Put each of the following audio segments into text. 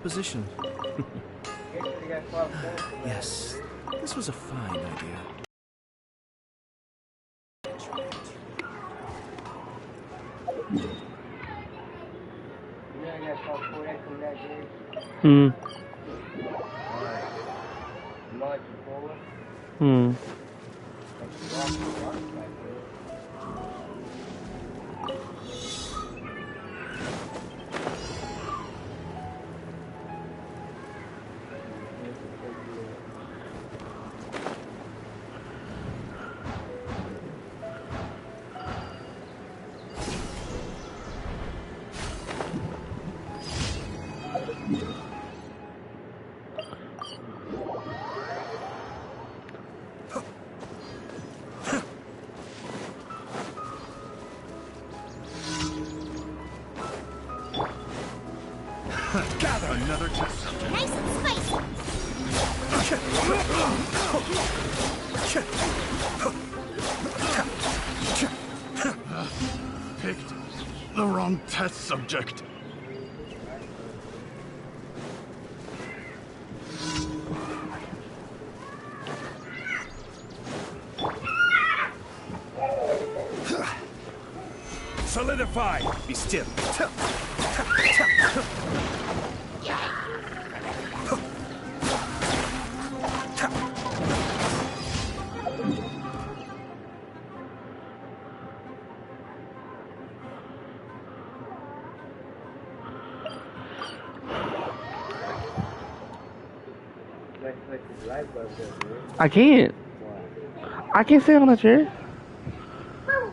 Position. Yes, this was a fine idea. Gather another test. Nice and spicy. Picked the wrong test subject. Solidify. Be still. I can't. I can't sit on a chair.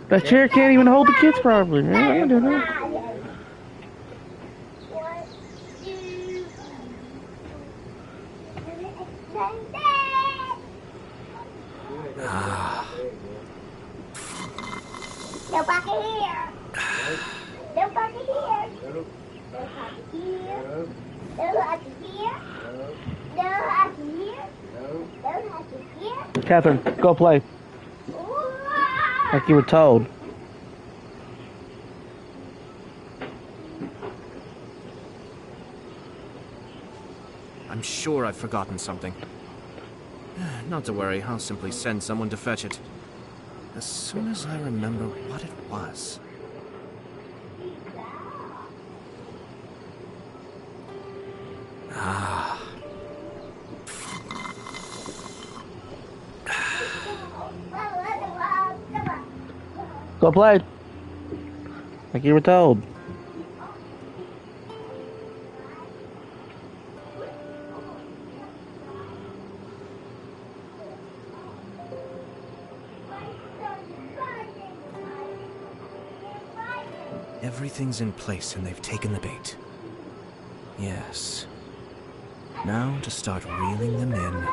That chair can't even hold the kids properly, man. I don't do that. Nobody here. Nobody here. Nobody here. Nobody here. Nobody here. Nobody here. Catherine, go play. Like you were told. I'm sure I've forgotten something. Not to worry, I'll simply send someone to fetch it. As soon as I remember what it was. Ah. Go play. Like you were told. Everything's in place and they've taken the bait. Yes. Now to start reeling them in.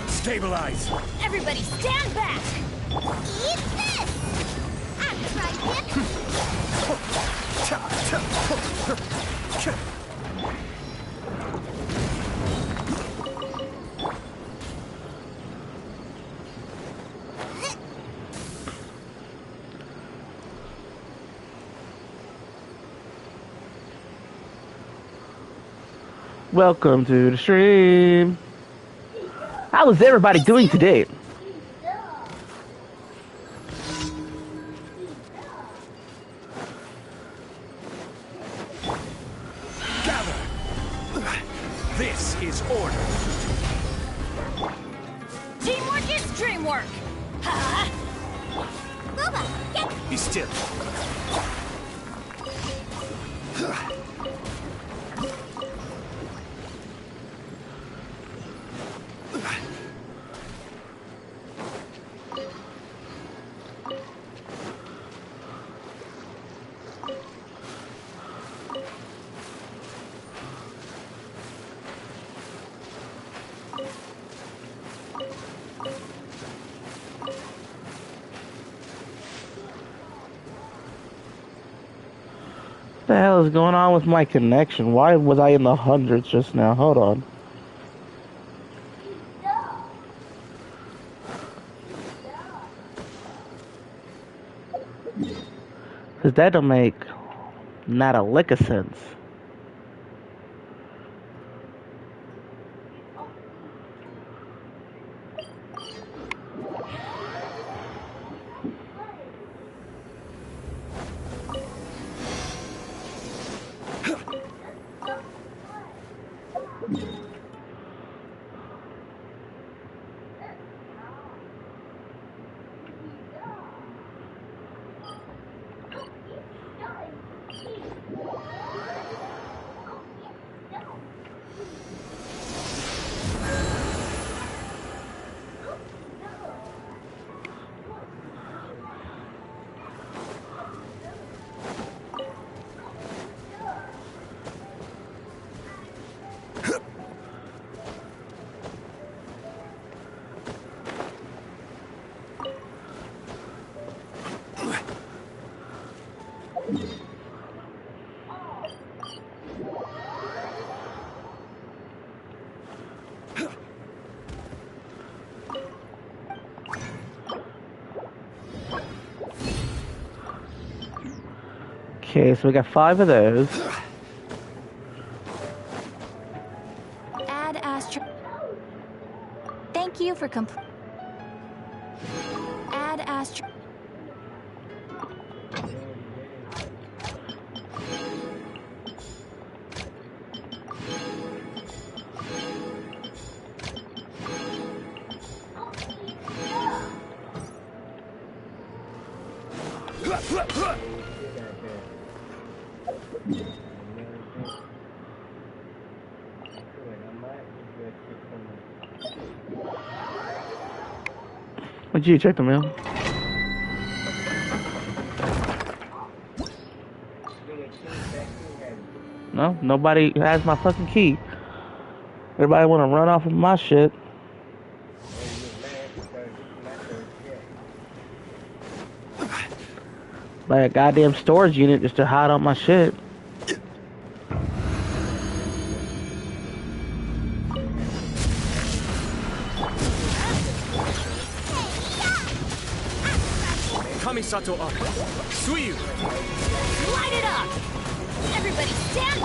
Stabilize. Everybody stand back. Eat this. I'm trying Welcome to the stream. How is everybody doing today? Gather. This is order. Teamwork is dreamwork. Ha! Booba, get. Be still. the hell is going on with my connection? Why was I in the hundreds just now? Hold on. Cause that don't make not a lick of sense. Okay, so we got 5 of those. Add Astro. Thank you for Add Astro. Would you check the mail? No, nobody has my fucking key. Everybody want to run off of my shit. Like a goddamn storage unit just to hide on my shit. Kamisato up. Suiyu. Light it up! Everybody stand!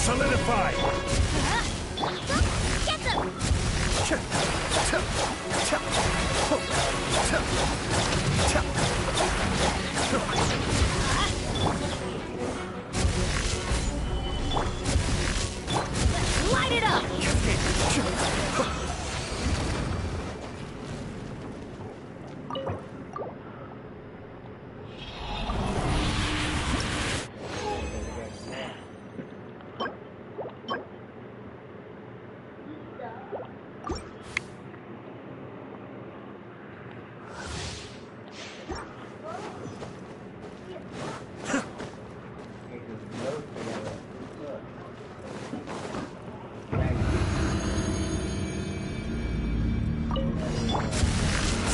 Solidify! Get them! Light it up!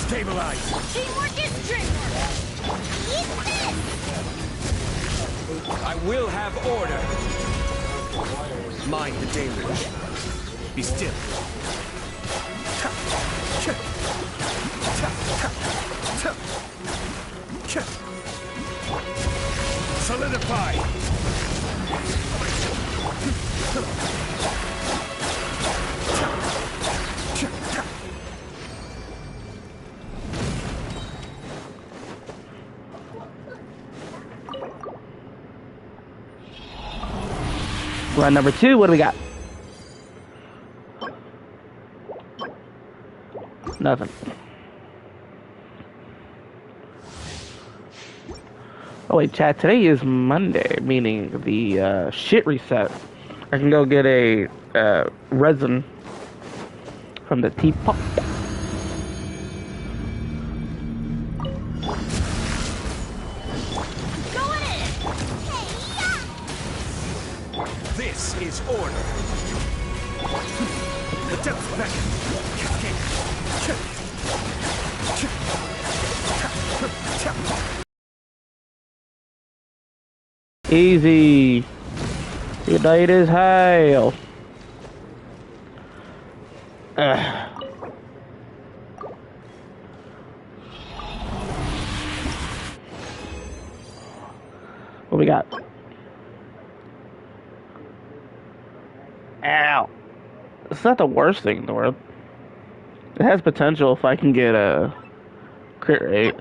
Stabilize! Teamwork is dreamwork! Eat this! I will have order. Mind the deluge. Be still. Solidify! Run number 2, what do we got? Nothing. Oh wait, chat, today is Monday, meaning the shit reset. I can go get a resin from the teapot. Going in! This is order! The depth beckon! Cascade! Easy. You died as hell. Ugh. What we got? Ow. It's not the worst thing in the world. It has potential if I can get a crit rate.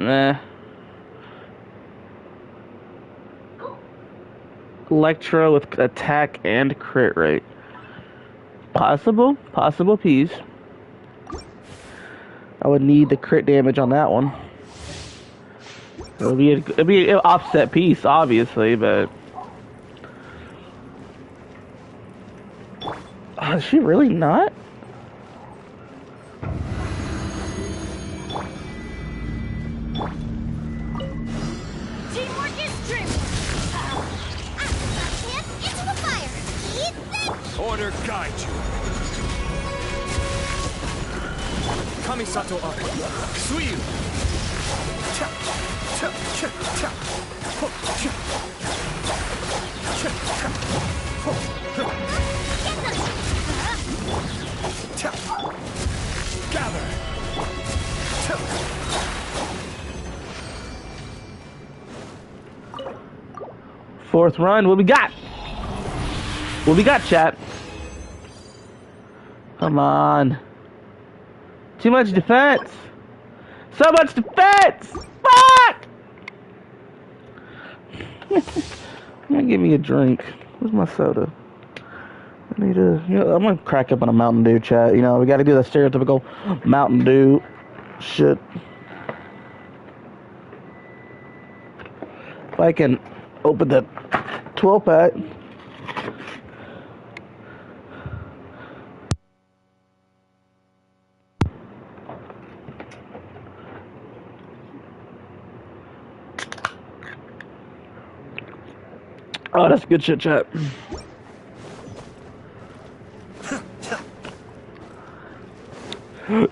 Nah. Electro with attack and crit rate. Possible piece. I would need the crit damage on that one. It'll be an offset piece, obviously, but is she really not? Teamwork is dreamwork. Him into the fire. Eat that. Order guide you. Kamisato up. Suiyu. Cha, cha, cha, cha. Ho, cha. Cha, cha. Ho, cha. Cha. Gather. Cha. Fourth run. What we got? What we got, chat? Come on. Too much defense. So much defense. Fuck! I'm gonna give me a drink. Where's my soda? I need a. You know, I'm gonna crack up on a Mountain Dew, chat. You know, we gotta do the stereotypical Mountain Dew shit. If I can open the 12-pack. Oh, that's good shit, chat.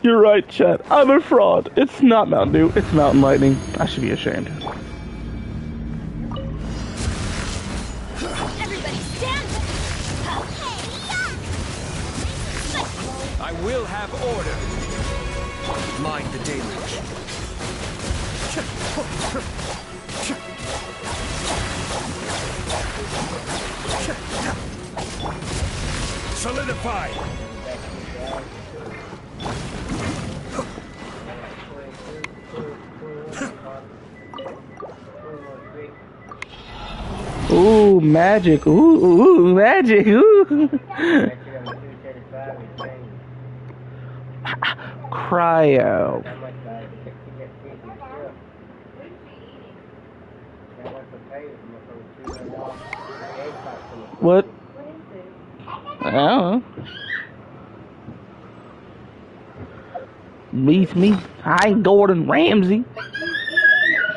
You're right, chat. I'm a fraud. It's not Mountain Dew. It's Mountain Lightning. I should be ashamed. Everybody stand. I will have order. Mind the deluge. Solidify. Ooh, magic. Ooh, magic. Ooh. Cryo. What? I don't know. Beats me. Hi, Gordon Ramsay.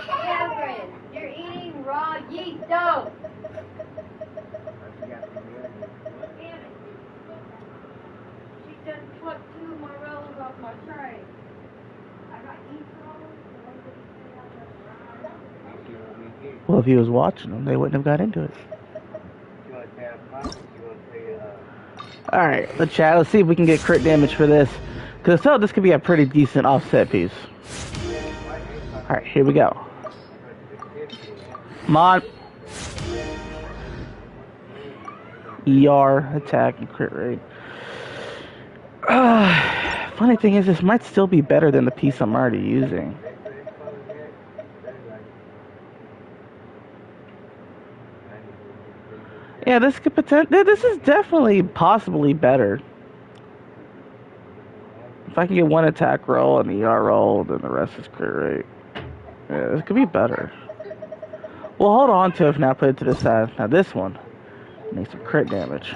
Catherine, you're eating raw yeast dough. Damn it. She just plucked 2 more rolls off my tray. I got yeast rolls. Well, if he was watching them, they wouldn't have got into it. Alright, let's chat. Let's see if we can get crit damage for this. Because so this could be a pretty decent offset piece. Alright, here we go. Come on. ER, attack, and crit rate. Funny thing is, this might still be better than the piece I'm already using. Yeah, this could this is definitely possibly better. If I can get one attack roll and ER roll, then the rest is crit rate. Yeah, this could be better. We'll hold on to it for now, put it to the side. Now this one needs some crit damage.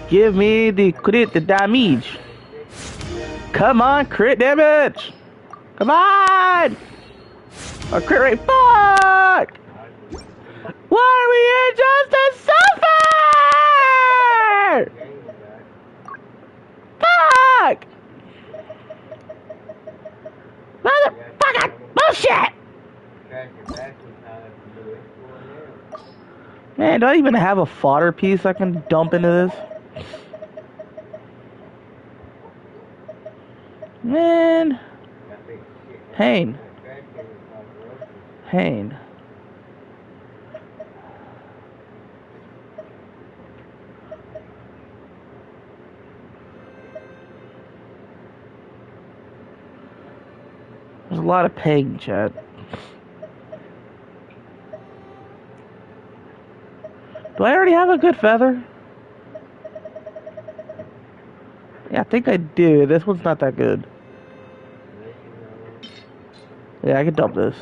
Give me the damage. Come on, crit damage. Come on. A crit rate, fuck. Why are we here just to suffer? fuck? Motherfucker! Bullshit! Man, do I even have a fodder piece I can dump into this? Man. Hane. Hane. There's a lot of paying, Chad. Do I already have a good feather? Yeah, I think I do. This one's not that good. Yeah, I can dump this.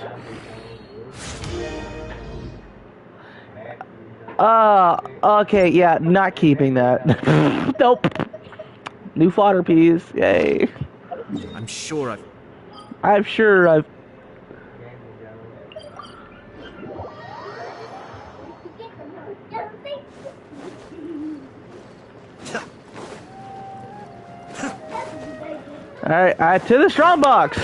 Okay, yeah, not keeping that. Nope. New fodder piece. Yay. I'm sure I've... I'm sure I've... Alright, to the strong box.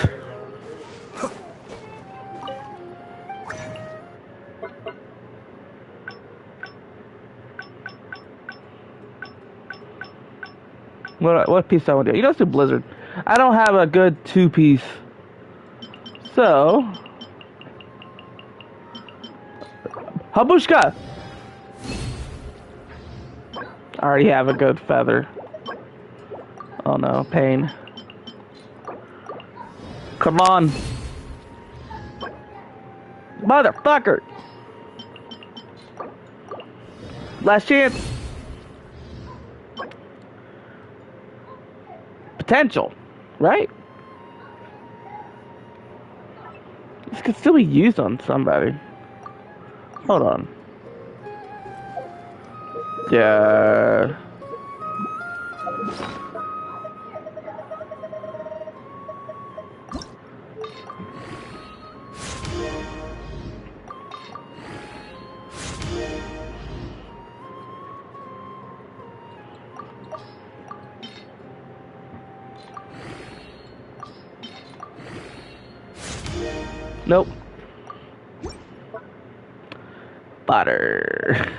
What piece I want to do? You know, let's do Blizzard. I don't have a good 2-piece. So... Habushka! I already have a good feather. Oh no, pain. Come on. Motherfucker! Last chance. Potential, right? This could still be used on somebody. Hold on. Yeah. Nope. Butter.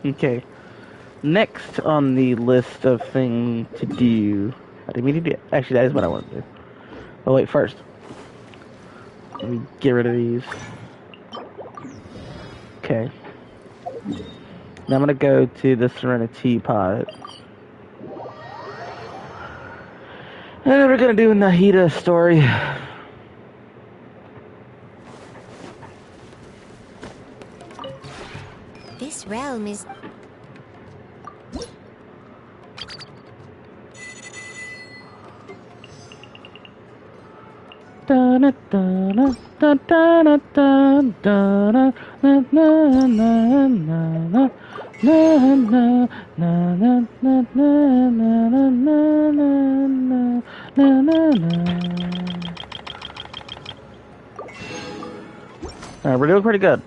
Okay. Next on the list of things to do. I didn't mean to do. Actually, that is what I want to do. Oh wait, first. Let me get rid of these. Okay. Now I'm gonna go to the Serenity Pot. And then we're gonna do a Nahida story. This realm is... Alright, we're doing pretty good.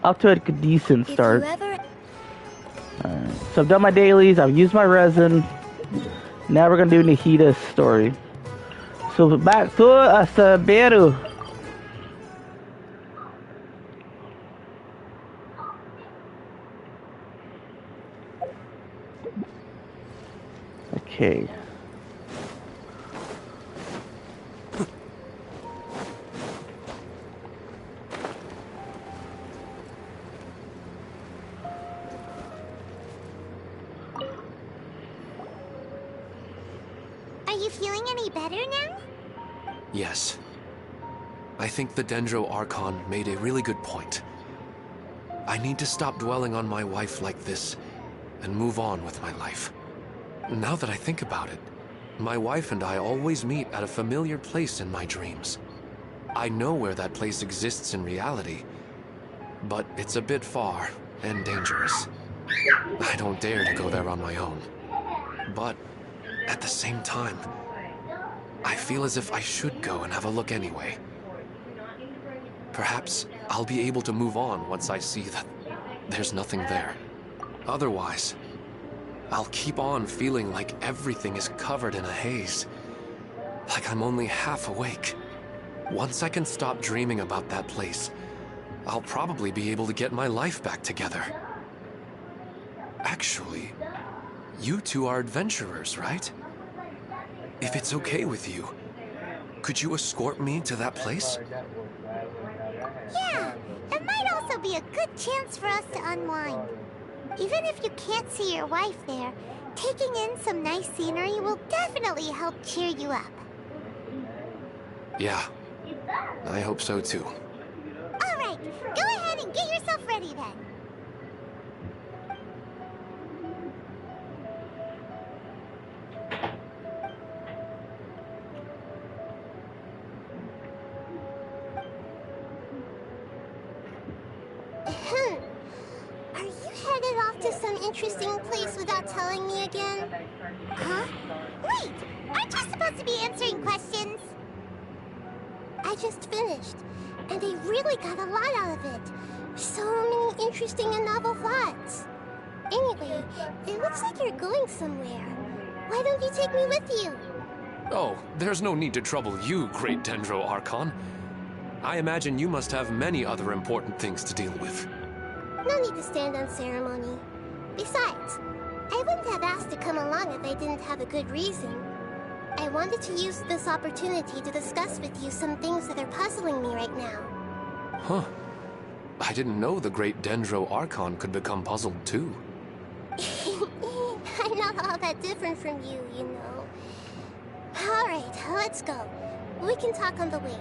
Off to a decent start. Alright, So I've done my dailies, I've used my resin. Now we're gonna do Nahida's story. So back to Asaberu. Okay. are you feeling any better now? Yes. I think the Dendro Archon made a really good point. I need to stop dwelling on my wife like this and move on with my life. Now that I think about it, my wife and I always meet at a familiar place in my dreams. I know where that place exists in reality, but it's a bit far and dangerous. I don't dare to go there on my own. But at the same time, I feel as if I should go and have a look anyway. Perhaps I'll be able to move on once I see that there's nothing there. Otherwise, I'll keep on feeling like everything is covered in a haze. Like I'm only half awake. Once I can stop dreaming about that place, I'll probably be able to get my life back together. Actually, you two are adventurers, right? If it's okay with you, could you escort me to that place? Yeah, it might also be a good chance for us to unwind. Even if you can't see your wife there, taking in some nice scenery will definitely help cheer you up. Yeah, I hope so too. All right, go ahead and get yourself ready then. Are you headed off to some interesting place without telling me again? Huh? Wait, aren't you supposed to be answering questions? I just finished, and I really got a lot out of it. So many interesting and novel thoughts. Anyway, it looks like you're going somewhere. Why don't you take me with you? Oh, there's no need to trouble you, Great Dendro Archon. I imagine you must have many other important things to deal with. No need to stand on ceremony. Besides, I wouldn't have asked to come along if I didn't have a good reason. I wanted to use this opportunity to discuss with you some things that are puzzling me right now. Huh. I didn't know the Great Dendro Archon could become puzzled too. I'm not all that different from you, you know. Alright, let's go. We can talk on the way.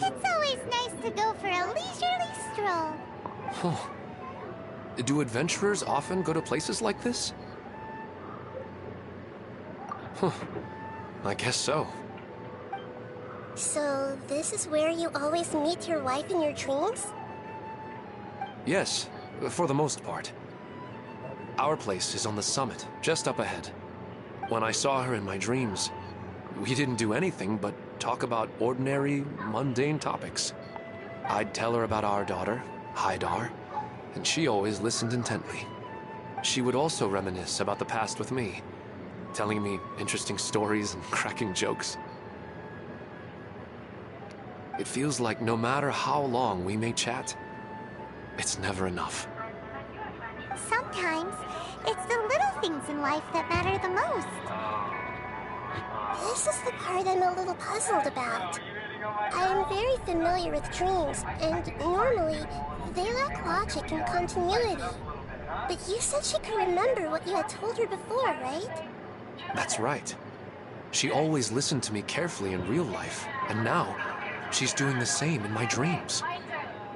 It's always nice to go for a leisurely stroll. Huh. Do adventurers often go to places like this? Huh. I guess so. So, this is where you always meet your wife in your dreams? Yes, for the most part. Our place is on the summit, just up ahead. When I saw her in my dreams, we didn't do anything but talk about ordinary, mundane topics. I'd tell her about our daughter, Haidar, and she always listened intently. She would also reminisce about the past with me, telling me interesting stories and cracking jokes. It feels like no matter how long we may chat, it's never enough. Sometimes, it's the little things in life that matter the most. This is the part I'm a little puzzled about. I am very familiar with dreams, and normally, they lack logic and continuity. But you said she could remember what you had told her before, right? That's right. She always listened to me carefully in real life, and now, she's doing the same in my dreams.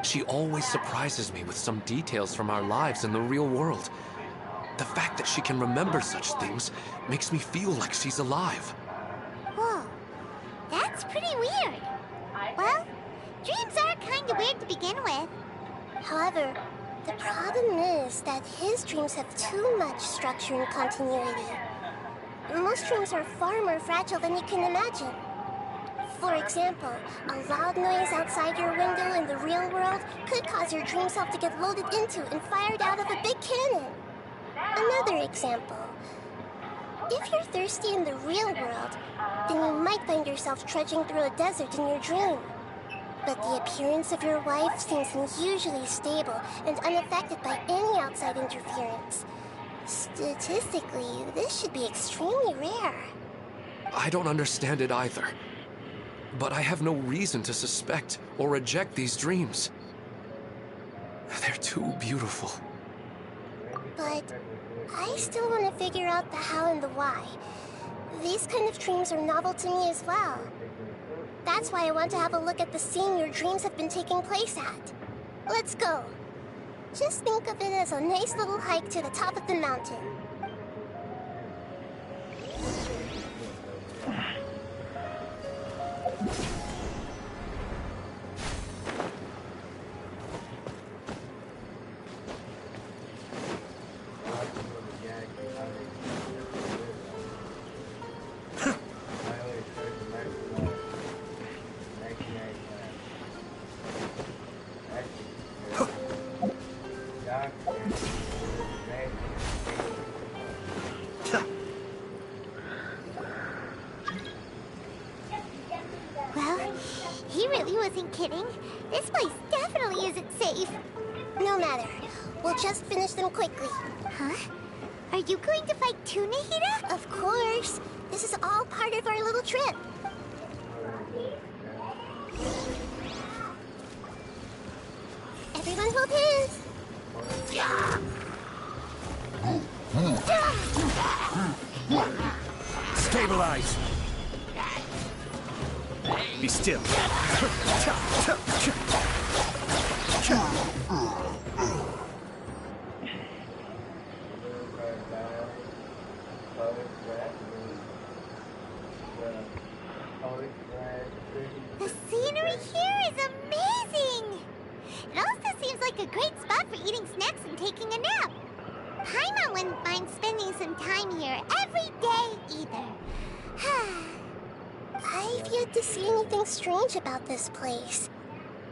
She always surprises me with some details from our lives in the real world. The fact that she can remember such things makes me feel like she's alive. Whoa, that's pretty weird. Well, dreams are kind of weird to begin with. However, the problem is that his dreams have too much structure and continuity. Most dreams are far more fragile than you can imagine. For example, a loud noise outside your window in the real world could cause your dream self to get loaded into and fired out of a big cannon. Another example. If you're thirsty in the real world, then you might might find yourself trudging through a desert in your dream. But the appearance of your wife seems unusually stable and unaffected by any outside interference. Statistically, this should be extremely rare. I don't understand it either. But I have no reason to suspect or reject these dreams. They're too beautiful. But I still want to figure out the how and the why. These kind of dreams are novel to me as well. That's why I want to have a look at the scene your dreams have been taking place at. Let's go. Just think of it as a nice little hike to the top of the mountain. Well, he really wasn't kidding. This place definitely isn't safe. No matter. We'll just finish them quickly. Huh? Are you going to fight too, Nahida? Of course. This is all part of our little trip. Everyone hold hands. Stabilize! Be still. The scenery here is amazing! It also seems like a great spot for eating snacks and taking a nap. Paimon wouldn't mind spending some time here every day either. I've yet to see anything strange about this place.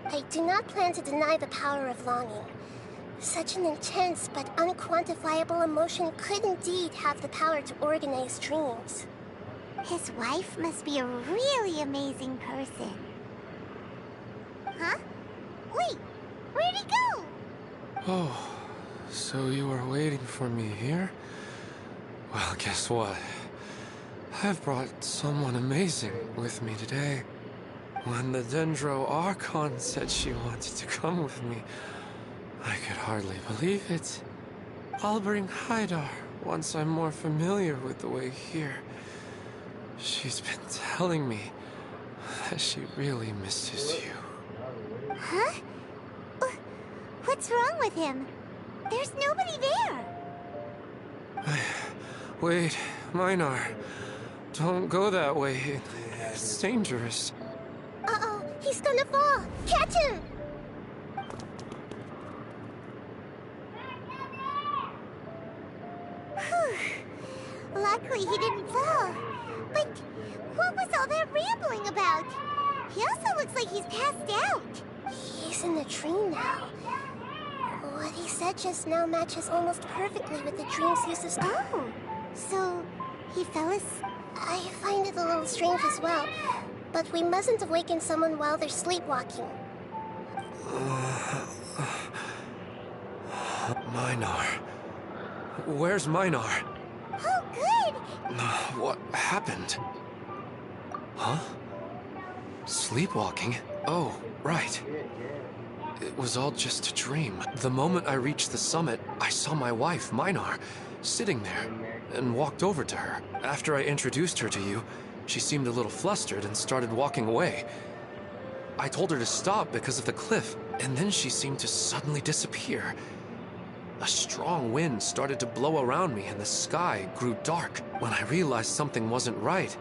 I do not plan to deny the power of longing. Such an intense but unquantifiable emotion could indeed have the power to organize dreams. His wife must be a really amazing person. Huh? Wait, where'd he go? Oh, so you were waiting for me here? Well, guess what? I've brought someone amazing with me today. When the Dendro Archon said she wanted to come with me, I could hardly believe it. I'll bring Haidar once I'm more familiar with the way here. She's been telling me that she really misses you. Huh? What's wrong with him? There's nobody there. Wait, Minar. Don't go that way. It's dangerous. Uh-oh, he's gonna fall. Catch him! Whew. Luckily he didn't fall. But what was all that rambling about? He also looks like he's passed out. He's in the dream now. What he said just now matches almost perfectly with the dream's use of... Oh, so he fell asleep. I find it a little strange as well, but we mustn't awaken someone while they're sleepwalking. Minar. Where's Minar? Oh, good! What happened? Huh? Sleepwalking? Oh, right. It was all just a dream. The moment I reached the summit, I saw my wife, Minar, sitting there, and walked over to her. After I introduced her to you, she seemed a little flustered and started walking away. I told her to stop because of the cliff, and then she seemed to suddenly disappear. A strong wind started to blow around me and the sky grew dark. When I realized something wasn't right,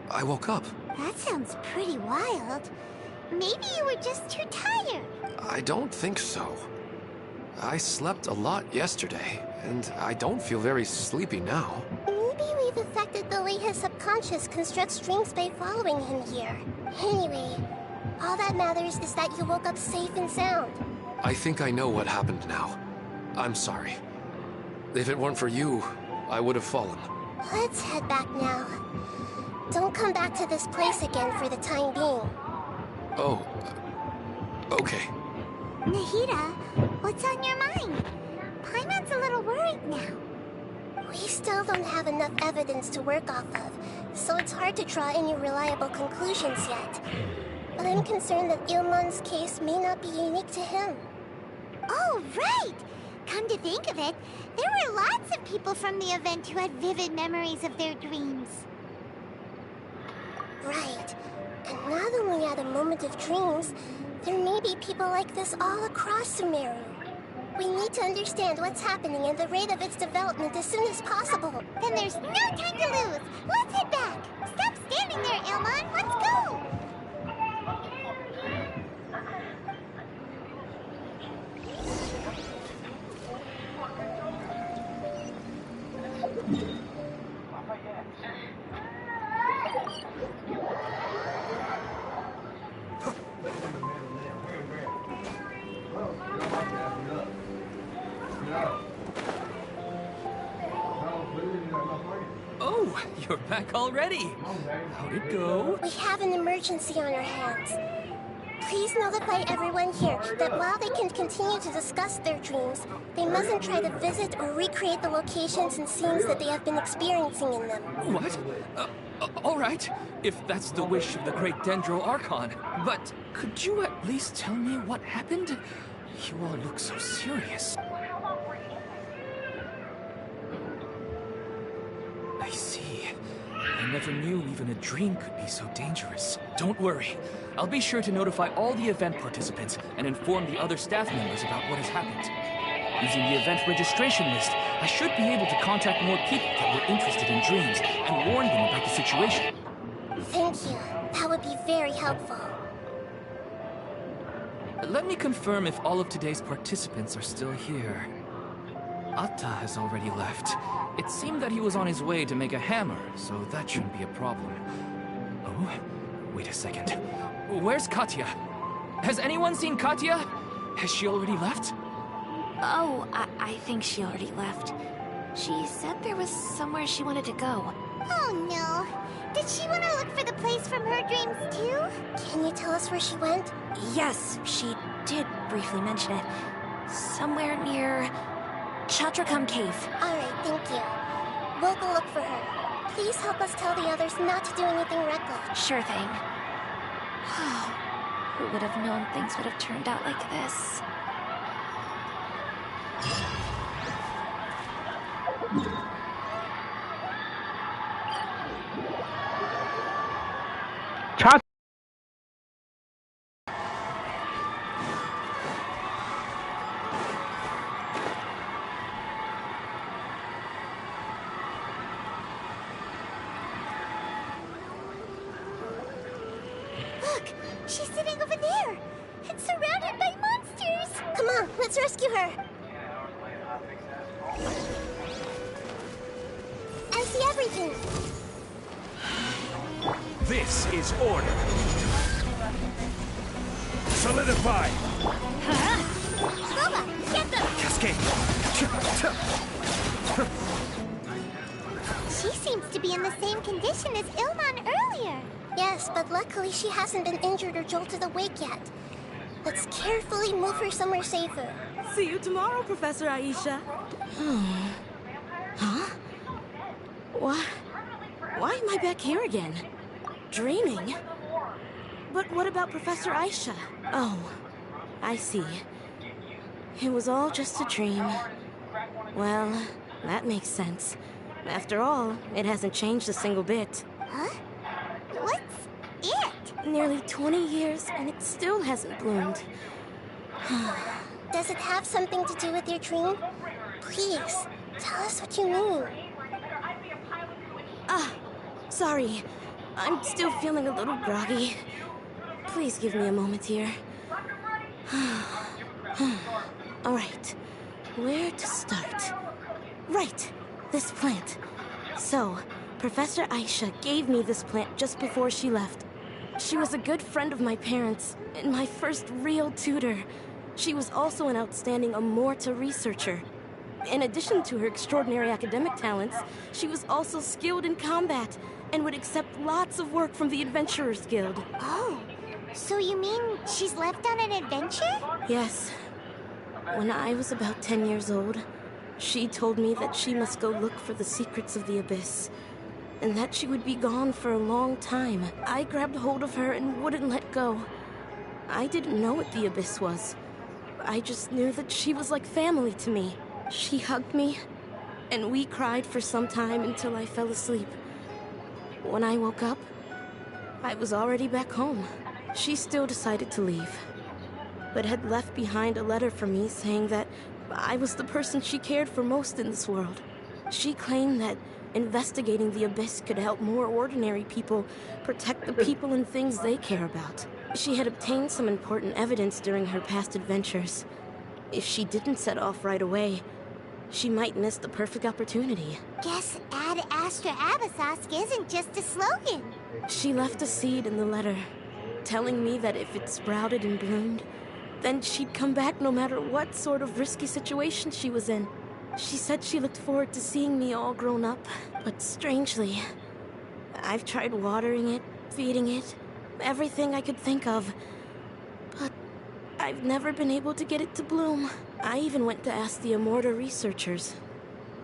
I woke up. That sounds pretty wild. Maybe you were just too tired. I don't think so. I slept a lot yesterday, and I don't feel very sleepy now. Maybe we've affected the way his subconscious constructs dreams by following him here. Anyway, all that matters is that you woke up safe and sound. I think I know what happened now. I'm sorry. If it weren't for you, I would have fallen. Let's head back now. Don't come back to this place again for the time being. Oh, okay. Nahida, what's on your mind? Paimon's a little worried now. We still don't have enough evidence to work off of, so it's hard to draw any reliable conclusions yet. But I'm concerned that Ilmon's case may not be unique to him. Oh, right! Come to think of it, there were lots of people from the event who had vivid memories of their dreams. Right. And not only at a moment of dreams, there may be people like this all across Sumeru. We need to understand what's happening and the rate of its development as soon as possible. Then there's no time to lose. Let's head back. Stop standing there, Ilmon. Let's go. Oh, you're back already. How'd it go? We have an emergency on our hands. Please notify everyone here that while they can continue to discuss their dreams, they mustn't try to visit or recreate the locations and scenes that they have been experiencing in them. What? All right, if that's the wish of the great Dendro Archon. But could you at least tell me what happened? You all look so serious. I see. I never knew even a dream could be so dangerous. Don't worry. I'll be sure to notify all the event participants and inform the other staff members about what has happened. Using the event registration list, I should be able to contact more people that were interested in dreams and warn them about the situation. Thank you. That would be very helpful. Let me confirm if all of today's participants are still here. Atta has already left. It seemed that he was on his way to make a hammer, so that shouldn't be a problem. Oh, wait a second. Where's Katya? Has anyone seen Katya? Has she already left? Oh, I think she already left. She said there was somewhere she wanted to go. Oh no. Did she want to look for the place from her dreams too? Can you tell us where she went? Yes, she did briefly mention it. Somewhere near Chatrakam Cave. Alright, thank you. We'll go look for her. Please help us tell the others not to do anything reckless. Sure thing. Who would have known things would have turned out like this? Chat. Look! She's sitting over there! It's surrounded by monsters! Come on, let's rescue her! I see everything! This is order. Solidify. Boba, get them! Cascade. She seems to be in the same condition as Ilmon earlier. Yes, but luckily she hasn't been injured or jolted awake yet. Let's carefully move her somewhere safer. See you tomorrow, Professor Aisha. Huh? Why am I back here again? Dreaming? But what about Professor Aisha? Oh, I see. It was all just a dream. Well, that makes sense. After all, it hasn't changed a single bit. Huh? What's it? Nearly 20 years, and it still hasn't bloomed. Does it have something to do with your dream? Please, tell us what you mean. Sorry. I'm still feeling a little groggy. Please give me a moment here. All right. Where to start? Right. This plant. So, Professor Aisha gave me this plant just before she left. She was a good friend of my parents, and my first real tutor. She was also an outstanding Amorta researcher. In addition to her extraordinary academic talents, she was also skilled in combat, and would accept lots of work from the Adventurers Guild. Oh, so you mean she's left on an adventure? Yes. When I was about 10 years old, she told me that she must go look for the secrets of the Abyss, and that she would be gone for a long time. I grabbed hold of her and wouldn't let go. I didn't know what the Abyss was. I just knew that she was like family to me. She hugged me, and we cried for some time until I fell asleep. When I woke up, I was already back home. She still decided to leave, but had left behind a letter for me saying that I was the person she cared for most in this world. She claimed that investigating the Abyss could help more ordinary people protect the people and things they care about. She had obtained some important evidence during her past adventures. If she didn't set off right away, she might miss the perfect opportunity. Guess Ad Astra Abyssosque isn't just a slogan. She left a seed in the letter, telling me that if it sprouted and bloomed, then she'd come back no matter what sort of risky situation she was in. She said she looked forward to seeing me all grown up, but strangely, I've tried watering it, feeding it, everything I could think of, but I've never been able to get it to bloom. I even went to ask the Immorta researchers,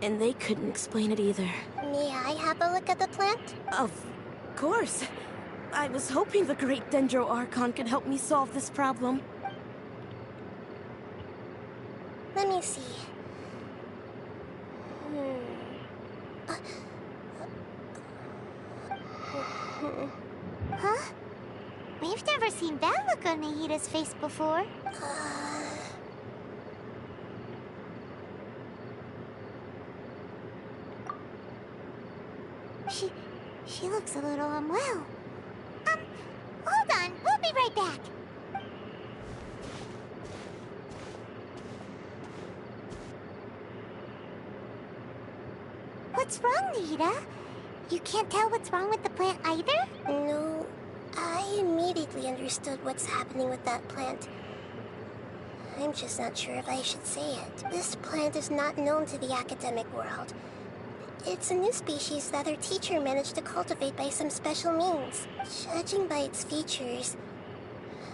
and they couldn't explain it either. May I have a look at the plant? Of course. I was hoping the great Dendro Archon could help me solve this problem. Let me see. Huh? We've never seen that look on Nahida's face before. She looks a little unwell. Hold on, we'll be right back. What's wrong, Nahida? You can't tell what's wrong with the plant either? No, I immediately understood what's happening with that plant. I'm just not sure if I should say it. This plant is not known to the academic world. It's a new species that our teacher managed to cultivate by some special means. Judging by its features,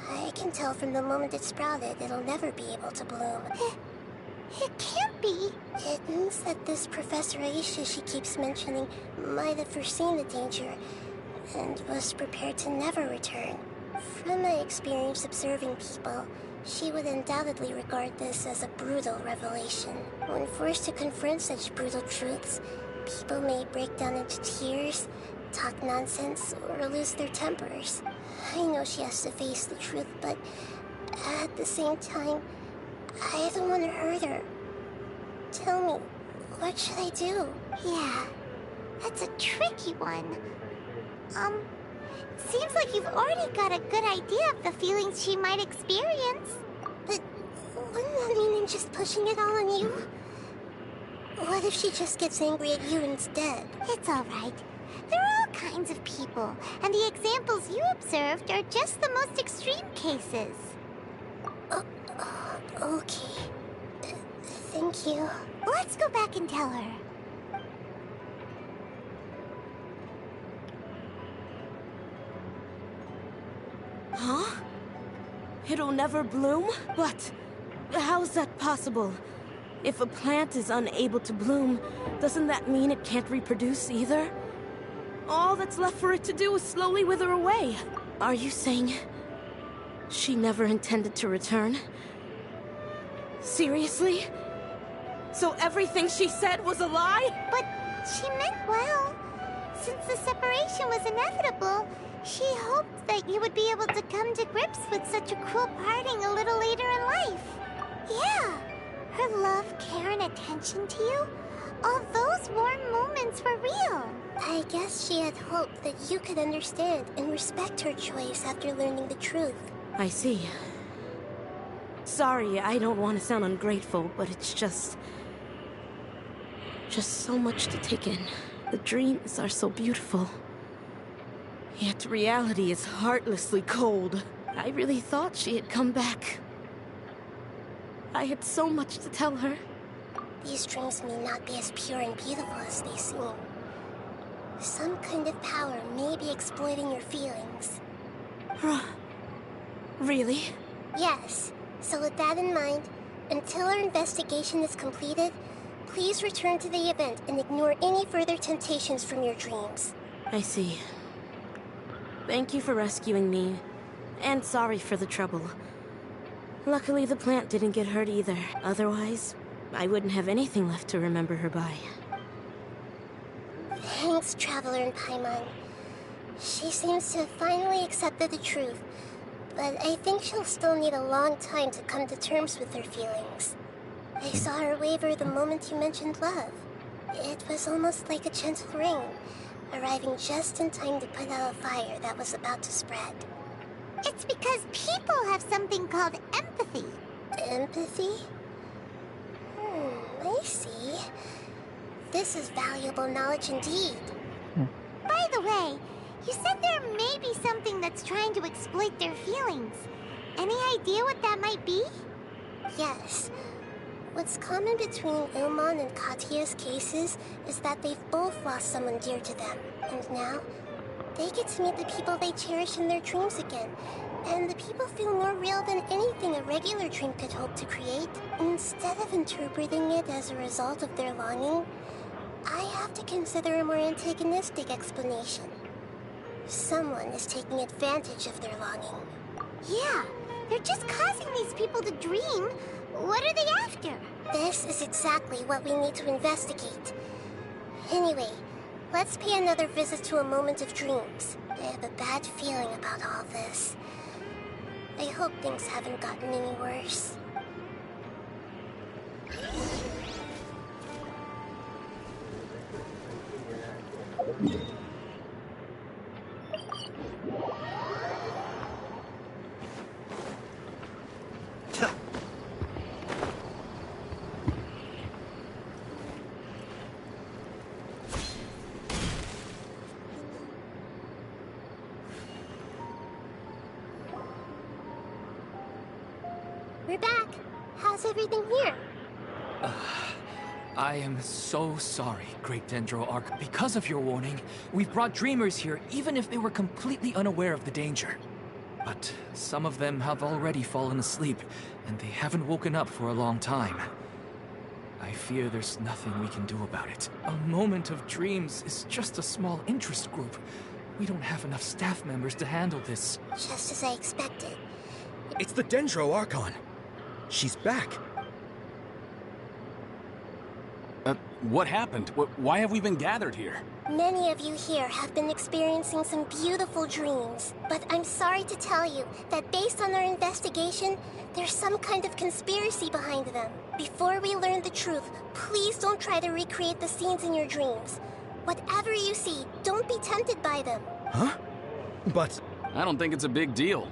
I can tell from the moment it sprouted, it'll never be able to bloom. It can't be. It means that this Professor Aisha she keeps mentioning might have foreseen the danger and was prepared to never return. From my experience observing people, she would undoubtedly regard this as a brutal revelation. When forced to confront such brutal truths, people may break down into tears, talk nonsense, or lose their tempers. I know she has to face the truth, but at the same time, I don't want to hurt her. Tell me, what should I do? Yeah, that's a tricky one. Seems like you've already got a good idea of the feelings she might experience. But wouldn't that mean I'm just pushing it all on you? What if she just gets angry at you instead? It's alright. There are all kinds of people, and the examples you observed are just the most extreme cases. Okay. Thank you. Let's go back and tell her. Huh? It'll never bloom? But how's that possible? If a plant is unable to bloom, doesn't that mean it can't reproduce either? All that's left for it to do is slowly wither away. Are you saying she never intended to return? Seriously? So everything she said was a lie? But she meant well. Since the separation was inevitable, she hoped that you would be able to come to grips with such a cruel parting a little later in life. Yeah, her love, care, and attention to you, all those warm moments were real. I guess she had hoped that you could understand and respect her choice after learning the truth. I see. Sorry, I don't want to sound ungrateful, but it's just so much to take in. The dreams are so beautiful. Yet reality is heartlessly cold. I really thought she had come back. I had so much to tell her. These dreams may not be as pure and beautiful as they seem. Some kind of power may be exploiting your feelings. Really? Yes. So with that in mind, until our investigation is completed, please return to the event and ignore any further temptations from your dreams. I see. Thank you for rescuing me, and sorry for the trouble. Luckily, the plant didn't get hurt either. Otherwise, I wouldn't have anything left to remember her by. Thanks, Traveler in Paimon. She seems to have finally accepted the truth, but I think she'll still need a long time to come to terms with her feelings. I saw her waver the moment you mentioned love. It was almost like a gentle rain, arriving just in time to put out a fire that was about to spread. It's because people have something called empathy. Empathy? I see. This is valuable knowledge indeed. By the way, you said there may be something that's trying to exploit their feelings. Any idea what that might be? Yes. What's common between Ilmon and Katya's cases is that they've both lost someone dear to them, and now they get to meet the people they cherish in their dreams again. And the people feel more real than anything a regular dream could hope to create. Instead of interpreting it as a result of their longing, I have to consider a more antagonistic explanation. Someone is taking advantage of their longing. Yeah, they're just causing these people to dream. What are they after? This is exactly what we need to investigate. Anyway, let's pay another visit to a moment of dreams. I have a bad feeling about all this. I hope things haven't gotten any worse. We're back. How's everything here? I am so sorry, Great Dendro Arc. Because of your warning, we've brought dreamers here even if they were completely unaware of the danger. But some of them have already fallen asleep, and they haven't woken up for a long time. I fear there's nothing we can do about it. A moment of dreams is just a small interest group. We don't have enough staff members to handle this. Just as I expected. It's the Dendro Archon. She's back. What happened? Why have we been gathered here? Many of you here have been experiencing some beautiful dreams, but I'm sorry to tell you that based on our investigation, there's some kind of conspiracy behind them. Before we learn the truth, please don't try to recreate the scenes in your dreams. Whatever you see, don't be tempted by them. Huh? But... I don't think it's a big deal.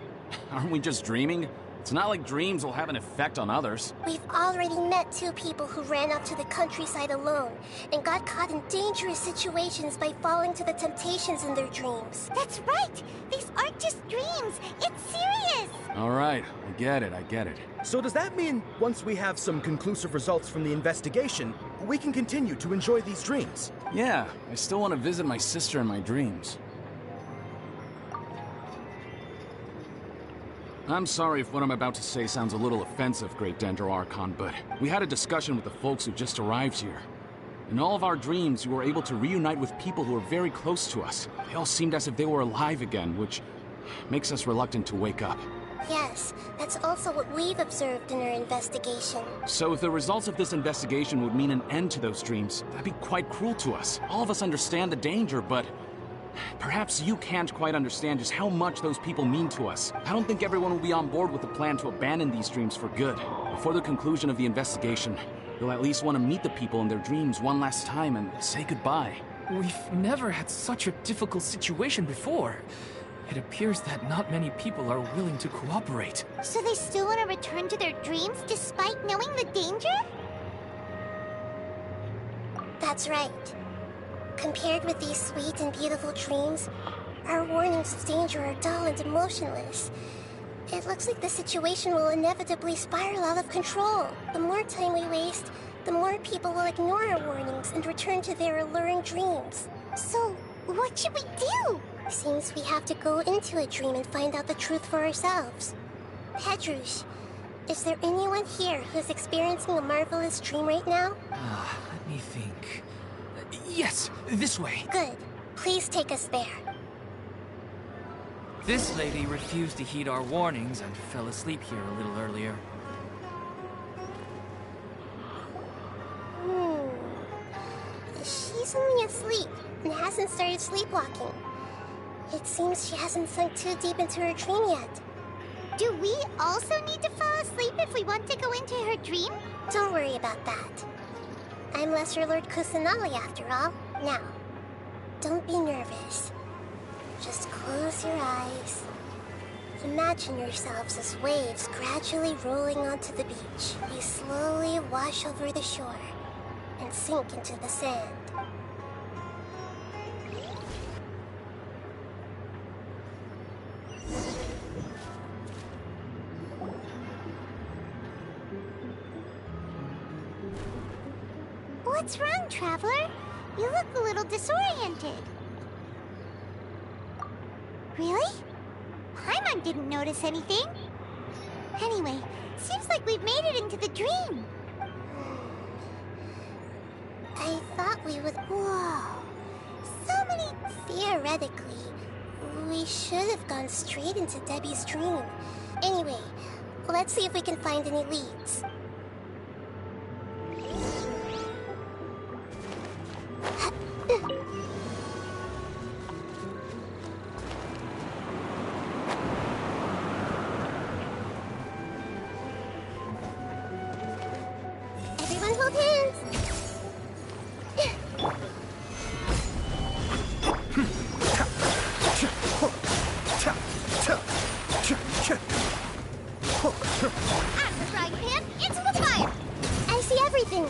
Aren't we just dreaming? It's not like dreams will have an effect on others. We've already met two people who ran off to the countryside alone and got caught in dangerous situations by falling to the temptations in their dreams. That's right! These aren't just dreams! It's serious! Alright, I get it. so does that mean once we have some conclusive results from the investigation, we can continue to enjoy these dreams? Yeah, I still want to visit my sister in my dreams. I'm sorry if what I'm about to say sounds a little offensive, Great Dendro Archon, but we had a discussion with the folks who just arrived here. In all of our dreams, we were able to reunite with people who were very close to us. They all seemed as if they were alive again, which makes us reluctant to wake up. Yes, that's also what we've observed in our investigation. So if the results of this investigation would mean an end to those dreams, that'd be quite cruel to us. All of us understand the danger, but perhaps you can't quite understand just how much those people mean to us. I don't think everyone will be on board with the plan to abandon these dreams for good. Before the conclusion of the investigation, you'll at least want to meet the people in their dreams one last time and say goodbye. We've never had such a difficult situation before. It appears that not many people are willing to cooperate. So they still want to return to their dreams despite knowing the danger? That's right. Compared with these sweet and beautiful dreams, our warnings of danger are dull and emotionless. It looks like the situation will inevitably spiral out of control. The more time we waste, the more people will ignore our warnings and return to their alluring dreams. So, What should we do? Seems we have to go into a dream and find out the truth for ourselves. Pedrush, is there anyone here who's experiencing a marvelous dream right now? Let me think. Yes, this way. Good. Please take us there. This lady refused to heed our warnings and fell asleep here a little earlier. She's only asleep and hasn't started sleepwalking. It seems she hasn't sunk too deep into her dream yet. Do we also need to fall asleep if we want to go into her dream? Don't worry about that. I'm Lesser Lord Kusanali after all. Now, don't be nervous. Just close your eyes. Imagine yourselves as waves gradually rolling onto the beach. You slowly wash over the shore and sink into the sand. What's wrong, Traveler? You look a little disoriented. Really? Paimon didn't notice anything. Anyway, seems like we've made it into the dream. I thought we would... Whoa. Theoretically, we should have gone straight into Debbie's dream. Anyway, let's see if we can find any leads. Everyone hold hands! I'm the frying pan into the fire! I see everything!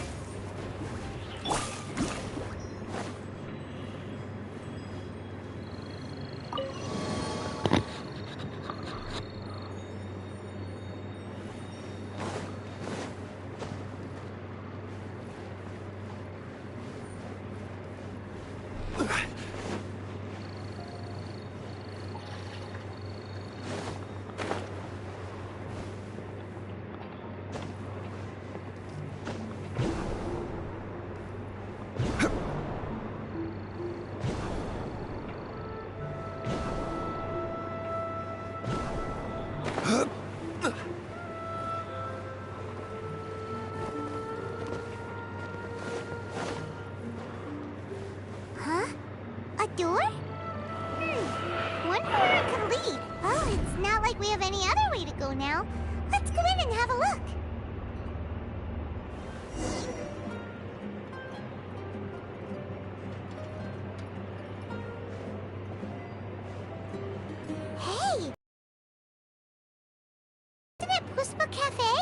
Huh? A door? Wonder where it could lead. Well, it's not like we have any other way to go now. Let's go in and have a look. Hey! Isn't it Puspa Cafe?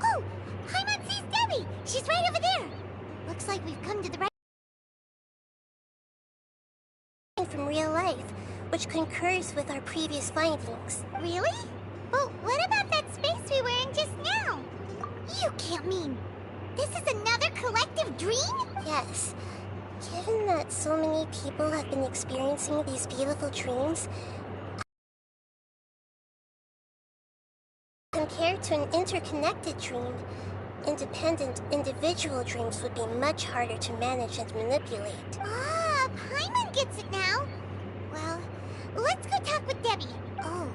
Oh! Paimon sees Debbie! She's right over there! Looks like we've come to the right... from real life, which concurs with our previous findings. Really? But what about that space we were in just now? You can't mean... this is another collective dream? Yes. Given that so many people have been experiencing these beautiful dreams, compared to an interconnected dream, independent individual dreams would be much harder to manage and manipulate. Ah, Paimon gets it now. Well, let's go talk with Debbie. Oh,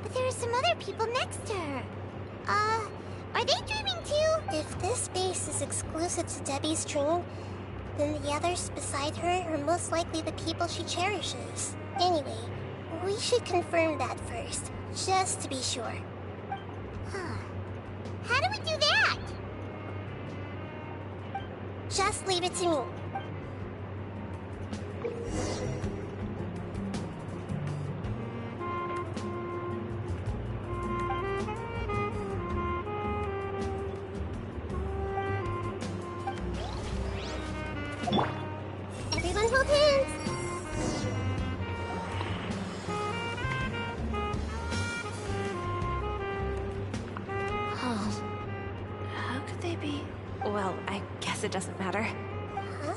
but there are some other people next to her. Are they dreaming too? If this space is exclusive to Debbie's dream, then the others beside her are most likely the people she cherishes. Anyway, we should confirm that first, just to be sure. Huh. How do we do that? Just leave it to me. Everyone hold hands. How could they be? Well, I guess it doesn't matter. Huh?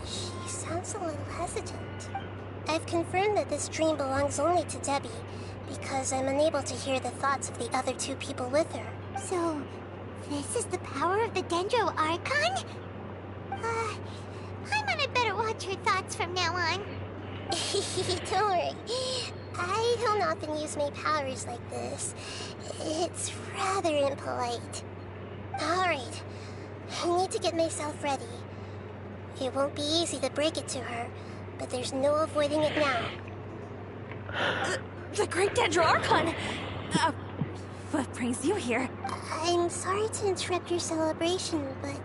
She sounds seems a little hesitant. I've confirmed that this dream belongs only to Debbie, because I'm unable to hear the thoughts of the other two people with her. So, this is the power of the Dendro Archon? Paimon, I better watch her thoughts from now on. Don't worry. I don't often use my powers like this. It's rather impolite. Alright, I need to get myself ready. It won't be easy to break it to her, but there's no avoiding it now. The Great Dendro Archon! What brings you here? I'm sorry to interrupt your celebration, but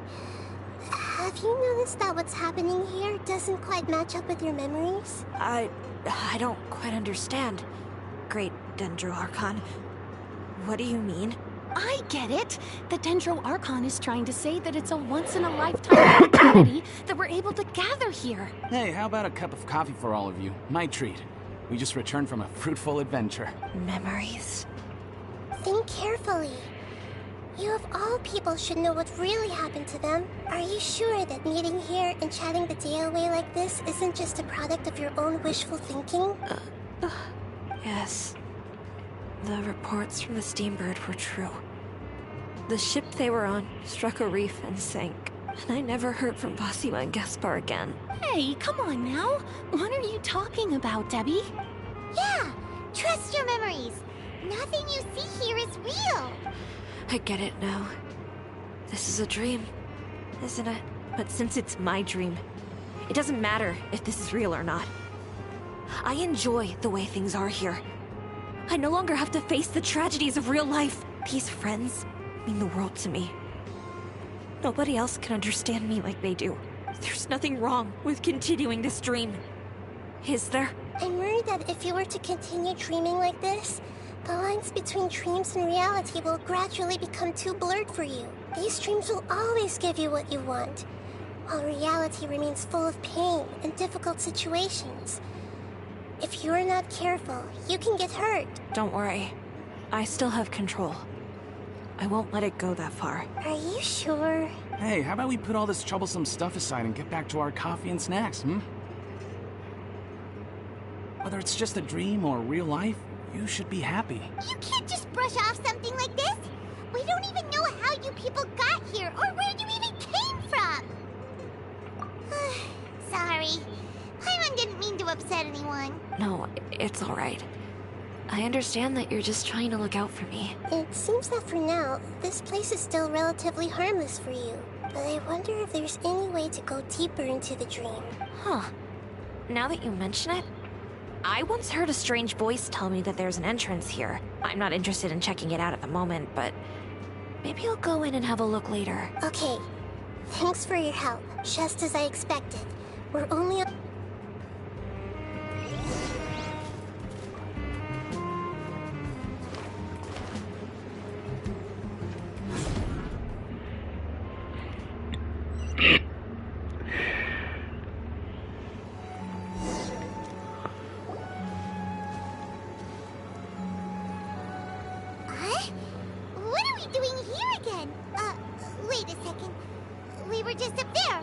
have you noticed that what's happening here doesn't quite match up with your memories? I don't quite understand. Great Dendro Archon. What do you mean? I get it. The Dendro Archon is trying to say that it's a once-in-a-lifetime opportunity that we're able to gather here. Hey, how about a cup of coffee for all of you? My treat. We just returned from a fruitful adventure. Memories. Think carefully. You of all people should know what really happened to them. Are you sure that meeting here and chatting the day away like this isn't just a product of your own wishful thinking? Yes. The reports from the Steambird were true. The ship they were on struck a reef and sank. And I never heard from Basima and Gaspar again. Hey, come on now. What are you talking about, Debbie? Yeah, trust your memories. Nothing you see here is real. I get it now. This is a dream, isn't it? But since it's my dream, it doesn't matter if this is real or not. I enjoy the way things are here. I no longer have to face the tragedies of real life. These friends mean the world to me. Nobody else can understand me like they do. There's nothing wrong with continuing this dream. Is there? I'm worried that if you were to continue dreaming like this, the lines between dreams and reality will gradually become too blurred for you. These dreams will always give you what you want, while reality remains full of pain and difficult situations. If you're not careful, you can get hurt. Don't worry. I still have control. I won't let it go that far. Are you sure? Hey, how about we put all this troublesome stuff aside and get back to our coffee and snacks, Whether it's just a dream or real life, you should be happy. You can't just brush off something like this. We don't even know how you people got here or where you even came from. Sorry. Paimon didn't mean to upset anyone. No, it's alright. I understand that you're just trying to look out for me. It seems that for now, this place is still relatively harmless for you. But I wonder if there's any way to go deeper into the dream. Huh. Now that you mention it, I once heard a strange voice tell me that there's an entrance here. I'm not interested in checking it out at the moment, but maybe I'll go in and have a look later. Okay. Thanks for your help. Just as I expected. We're only... What are we doing here again? Wait a second. We were just up there.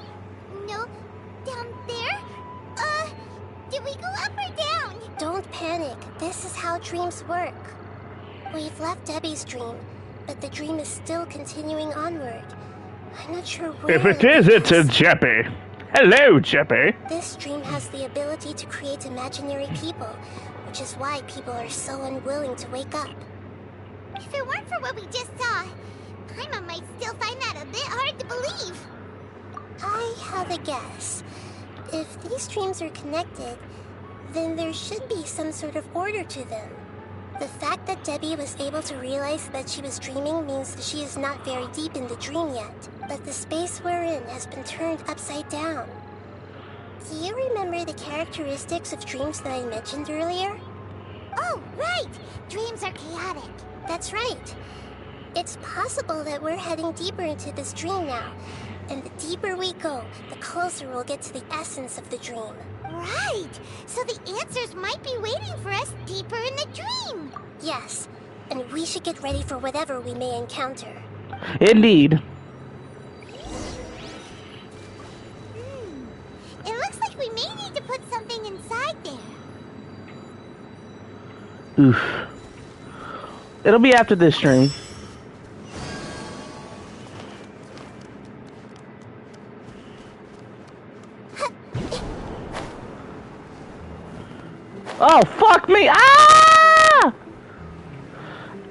No, down there? Did we go up or down? Don't panic. This is how dreams work. We've left Debbie's dream, but the dream is still continuing onward. I'm not sure where... If it is, it's a Jeppy. Hello, Jeppy. This dream has the ability to create imaginary people, which is why people are so unwilling to wake up. If it weren't for what we just saw, Paimon might still find that a bit hard to believe. I have a guess. If these dreams are connected, then there should be some sort of order to them. The fact that Debbie was able to realize that she was dreaming means that she is not very deep in the dream yet, but the space we're in has been turned upside down. Do you remember the characteristics of dreams that I mentioned earlier? Oh, right! Dreams are chaotic. That's right. It's possible that we're heading deeper into this dream now, and the deeper we go, the closer we'll get to the essence of the dream. Right! So the answers might be waiting for us deeper in the dream! Yes, and we should get ready for whatever we may encounter. Indeed. It looks like we made Oof. It'll be after this stream. Oh, fuck me! Ah!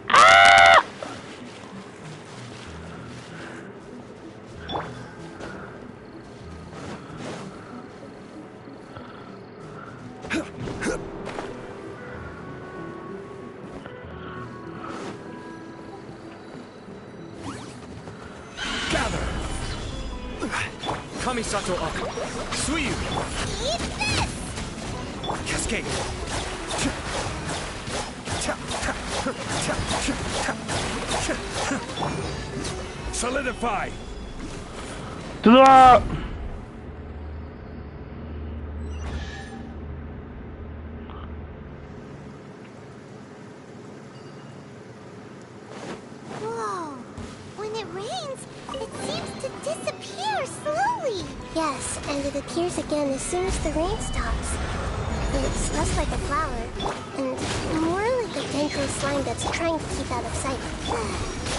Ah! Gather! Kamisato up. Suiyu! Eat this! Cascade! Solidify! Ta-da! Whoa. When it rains, it seems to disappear slowly. Yes, and it appears again as soon as the rain stops. It's less like a flower, and more like a dendro slime that's trying to keep out of sight.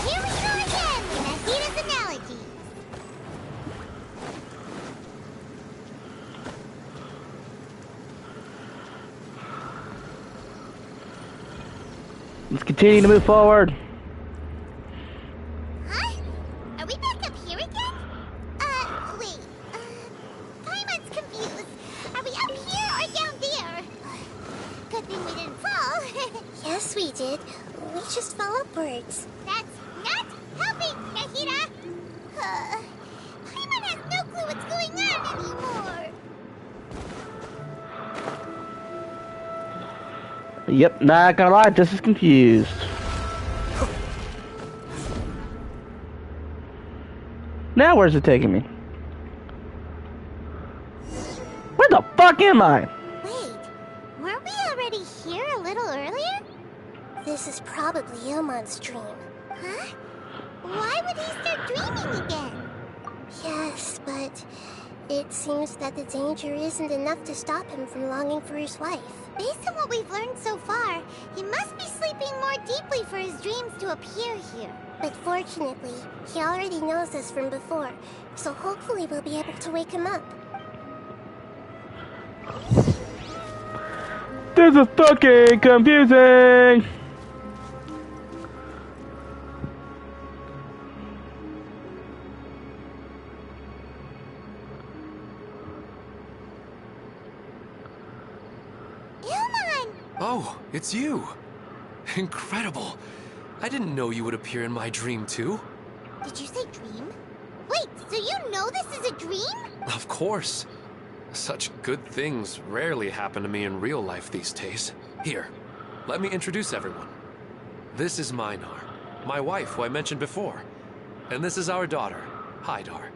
Here we go again with Nahita's analogy. Let's continue to move forward. Huh? Are we back up here again? Wait. Paimon's confused. Are we up here or down there? Good thing we didn't fall. Yes, we did. We just fell upwards. That's not helping, Nahita. Paimon has no clue what's going on anymore. Yep, not gonna lie, just as confused. Now where's it taking me? Where the fuck am I? Wait, weren't we already here a little earlier? This is probably Ilmon's dream. Huh? Why would he start dreaming again? Yes, but it seems that the danger isn't enough to stop him from longing for his wife. Based on what we've learned so far, he must be sleeping more deeply for his dreams to appear here. But fortunately, he already knows this from before, so hopefully we'll be able to wake him up. This is fucking confusing! Ilmon! Oh, it's you. Incredible. I didn't know you would appear in my dream, too. Did you say dream? Wait, so you know this is a dream? Of course. Such good things rarely happen to me in real life these days. Here, let me introduce everyone. This is Minar, my wife who I mentioned before. And this is our daughter, Hydar.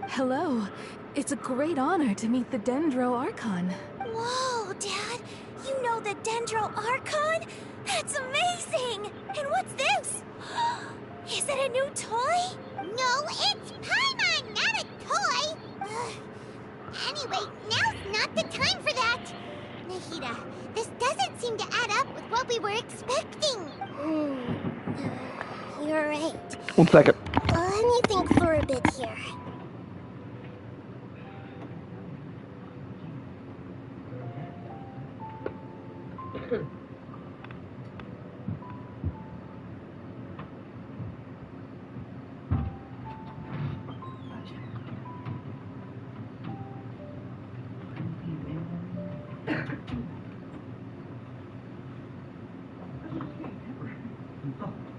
Hello. It's a great honor to meet the Dendro Archon. Whoa, Dad! You know the Dendro Archon? That's amazing! And what's this? Is it a new toy? No, it's Paimon, not a toy! Anyway, now's not the time for that! Nahita, this doesn't seem to add up with what we were expecting. You're right. 1 second. Let me think for a bit here.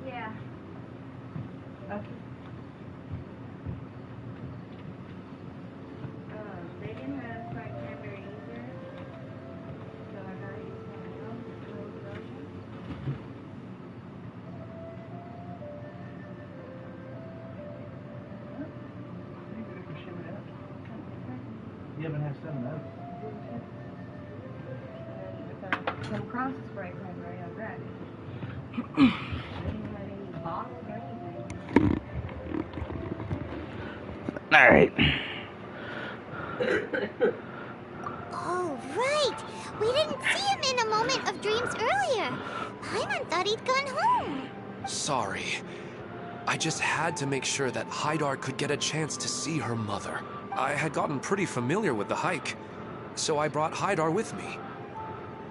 Yeah. They didn't have my camera either, so I gotta use something else, closed version. You haven't had 7 Up. Some cross spray pen right on that. They didn't have any bottles or anything. Alright. Oh, right! We didn't see him in a moment of dreams earlier. Paimon thought he'd gone home. Sorry. I just had to make sure that Haidar could get a chance to see her mother. I had gotten pretty familiar with the hike, so I brought Haidar with me.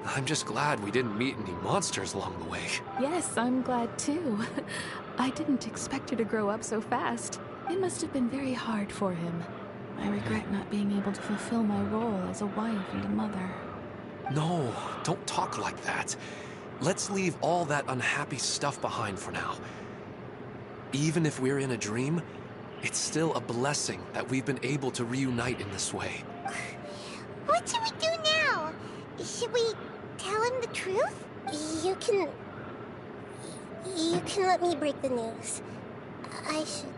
I'm just glad we didn't meet any monsters along the way. Yes, I'm glad too. I didn't expect her to grow up so fast. It must have been very hard for him. I regret not being able to fulfill my role as a wife and a mother. No, don't talk like that. Let's leave all that unhappy stuff behind for now. Even if we're in a dream, it's still a blessing that we've been able to reunite in this way. What should we do now? Should we tell him the truth? You can let me break the news. I should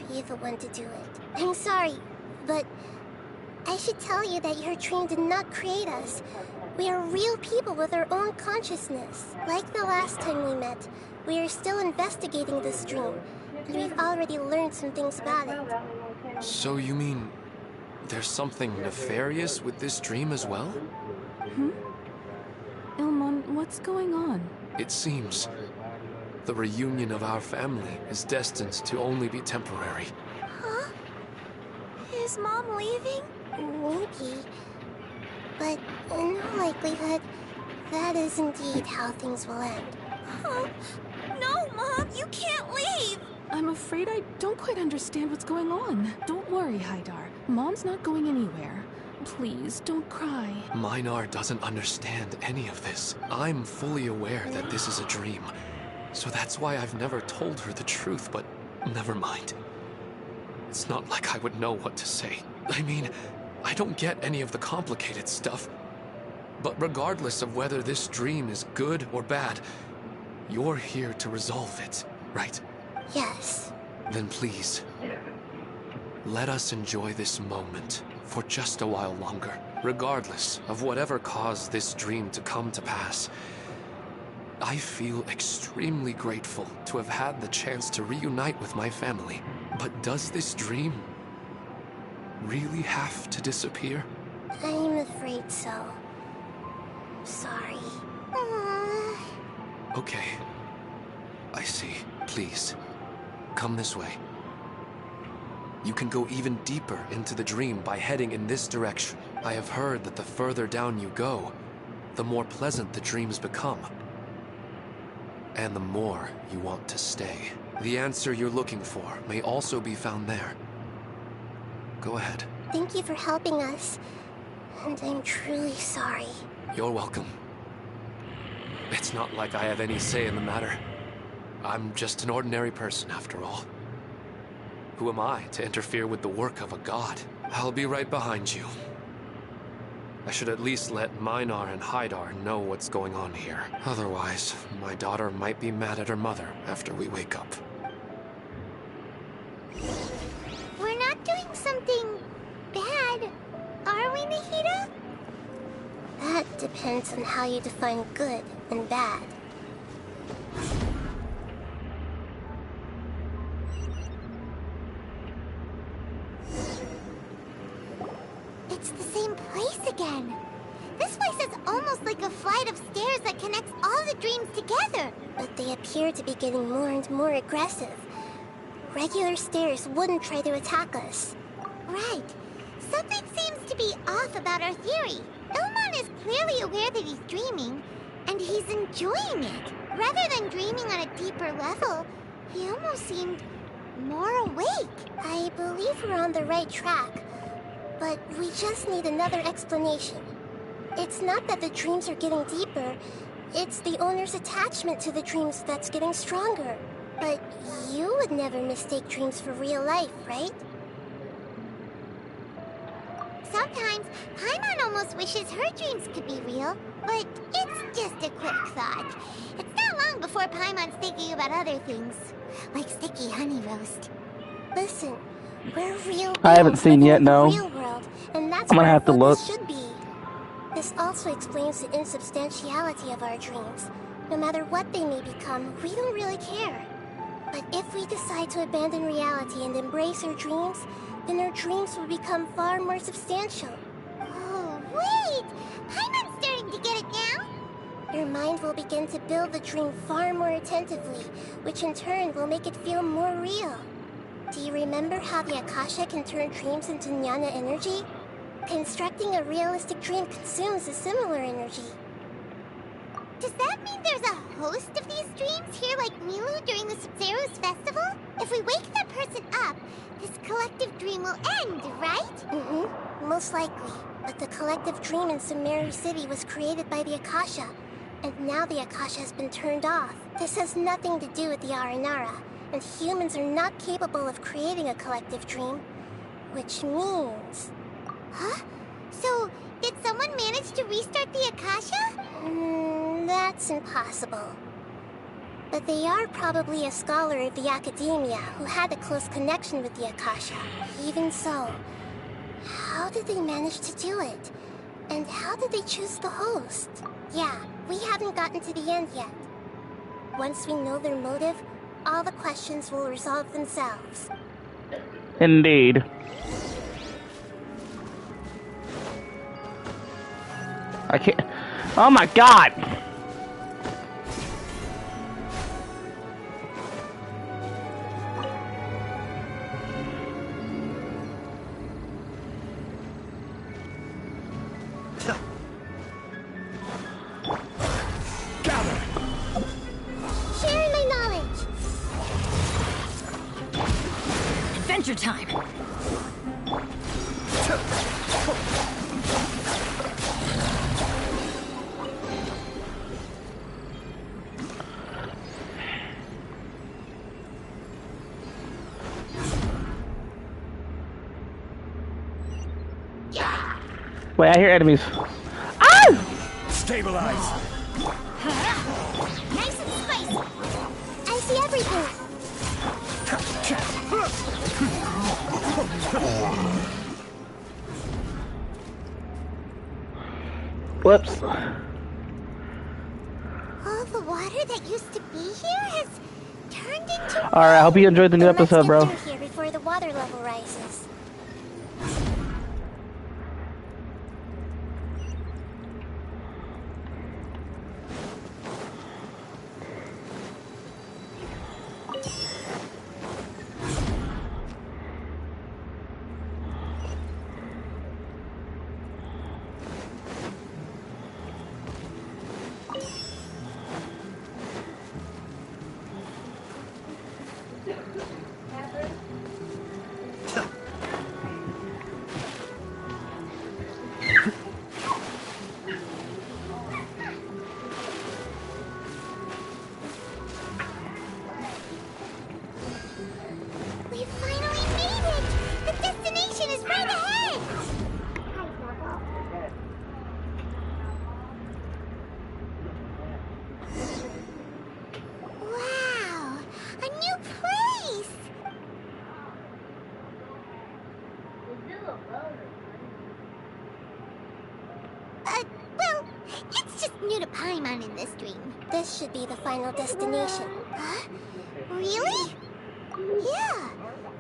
be the one to do it. I'm sorry, but I should tell you that your dream did not create us. We are real people with our own consciousness. Like the last time we met, we are still investigating this dream, and we've already learned some things about it. So you mean there's something nefarious with this dream as well? Ilmon, what's going on? It seems the reunion of our family is destined to only be temporary. Huh? Is Mom leaving? Maybe. But in all likelihood, that is indeed how things will end. Huh? No, Mom, you can't leave! I'm afraid I don't quite understand what's going on. Don't worry, Haidar. Mom's not going anywhere. Please, don't cry. Minar doesn't understand any of this. I'm fully aware that this is a dream. So that's why I've never told her the truth, but never mind. It's not like I would know what to say. I mean, I don't get any of the complicated stuff. But regardless of whether this dream is good or bad, you're here to resolve it, right? Yes. Then please, let us enjoy this moment for just a while longer. Regardless of whatever caused this dream to come to pass, I feel extremely grateful to have had the chance to reunite with my family. But does this dream really have to disappear? I'm afraid so. Sorry. Okay. I see. Please, come this way. You can go even deeper into the dream by heading in this direction. I have heard that the further down you go, the more pleasant the dreams become. And the more you want to stay. The answer you're looking for may also be found there. Go ahead. Thank you for helping us. And I'm truly sorry. You're welcome. It's not like I have any say in the matter. I'm just an ordinary person, after all. Who am I to interfere with the work of a god? I'll be right behind you. I should at least let Minar and Haidar know what's going on here. Otherwise, my daughter might be mad at her mother after we wake up. We're not doing something bad, are we, Nahida? That depends on how you define good and bad. It's the same place again. This place is almost like a flight of stairs that connects all the dreams together. But they appear to be getting more and more aggressive. Regular stairs wouldn't try to attack us. Right. Something seems to be off about our theory. Ilmon is clearly aware that he's dreaming, and he's enjoying it. Rather than dreaming on a deeper level, he almost seemed more awake. I believe we're on the right track, but we just need another explanation. It's not that the dreams are getting deeper, it's the owner's attachment to the dreams that's getting stronger. But you would never mistake dreams for real life, right? Sometimes, Paimon almost wishes her dreams could be real, but it's just a quick thought. It's not long before Paimon's thinking about other things, like sticky honey roast. Listen, we're real I haven't beings seen living yet, in the no. real world, and that's I'm gonna where have to our look. focus should be. This also explains the insubstantiality of our dreams. No matter what they may become, we don't really care. But if we decide to abandon reality and embrace our dreams, then our dreams will become far more substantial. Oh, wait! Paimon's starting to get it now! your mind will begin to build the dream far more attentively, which in turn will make it feel more real. Do you remember how the Akasha can turn dreams into jnana energy? Constructing a realistic dream consumes a similar energy. Does that mean there's a host of these dreams here like Milu during the Sub-Zero's festival? If we wake that person up, this collective dream will end, right? Mm-hmm. Most likely. But the collective dream in Sumeru City was created by the Akasha, and now the Akasha has been turned off. This has nothing to do with the Aranara, and humans are not capable of creating a collective dream. Which means... Huh? So, did someone manage to restart the Akasha? That's impossible. But they are probably a scholar of the Academia who had a close connection with the Akasha. Even so, how did they manage to do it? And how did they choose the host? Yeah, we haven't gotten to the end yet. Once we know their motive, all the questions will resolve themselves. Indeed. I can't... Oh my god! Sharing my knowledge! Adventure time! Wait, I hear enemies. Ah! Stabilize! Nice and spicy! I see everything! Whoops. All the water that used to be here has turned into... Alright, I hope you enjoyed the new Let's episode, get bro. through here before the water level rises. We finally made it! The destination is right ahead! Wow! A new place! Well, it's just new to Paimon in this dream. This should be the final destination. Huh? Really? Yeah,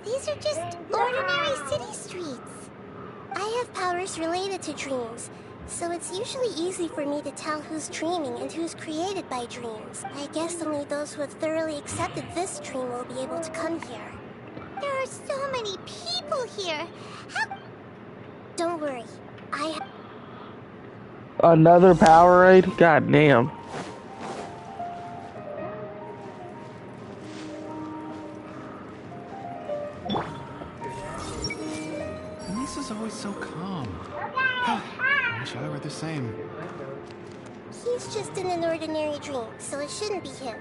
these are just ordinary city streets. I have powers related to dreams, so it's usually easy for me to tell who's dreaming and who's created by dreams. I guess only those who have thoroughly accepted this dream will be able to come here. There are so many people here. How... Don't worry, I have... Another Powerade? God damn. Lisa's always so calm. I wish I were the same. He's just in an ordinary dream, so it shouldn't be him.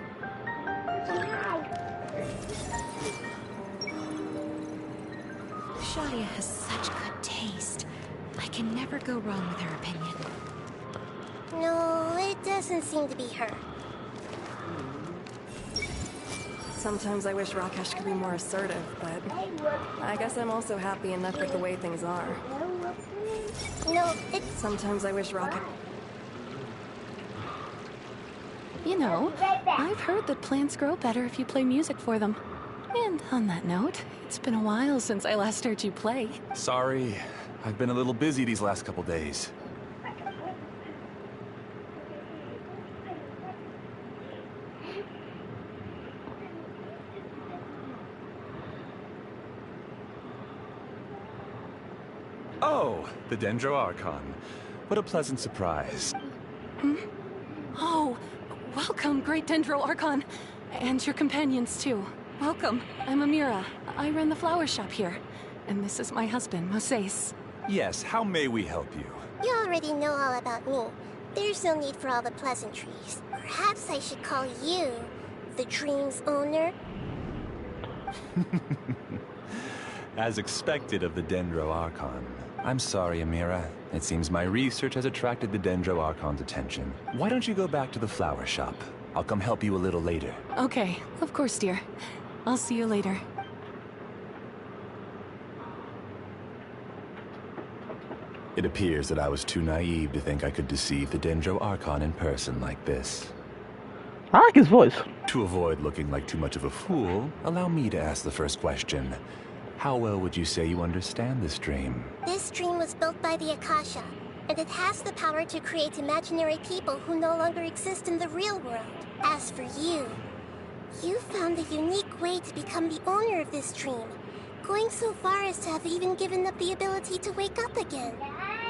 Shadia has such good taste. I can never go wrong with her opinion. No, it doesn't seem to be her. Sometimes I wish Rakesh could be more assertive, but I guess I'm also happy enough with the way things are. No, it's... Sometimes I wish Rakesh... You know, I've heard that plants grow better if you play music for them. And on that note, it's been a while since I last heard you play. Sorry, I've been a little busy these last couple days. Oh, the Dendro Archon. What a pleasant surprise. Oh, welcome, Great Dendro Archon. And your companions, too. Welcome. I'm Amira. I run the flower shop here. And this is my husband, Moses. Yes, how may we help you? You already know all about me. There's no need for all the pleasantries. Perhaps I should call you the dream's owner? As expected of the Dendro Archon. I'm sorry, Amira. It seems my research has attracted the Dendro Archon's attention. Why don't you go back to the flower shop? I'll come help you a little later. Okay, of course, dear. I'll see you later. It appears that I was too naive to think I could deceive the Dendro Archon in person like this. I like his voice. To avoid looking like too much of a fool, allow me to ask the first question. How well would you say you understand this dream? This dream was built by the Akasha, and it has the power to create imaginary people who no longer exist in the real world. As for you, you found a unique way to become the owner of this dream, going so far as to have even given up the ability to wake up again.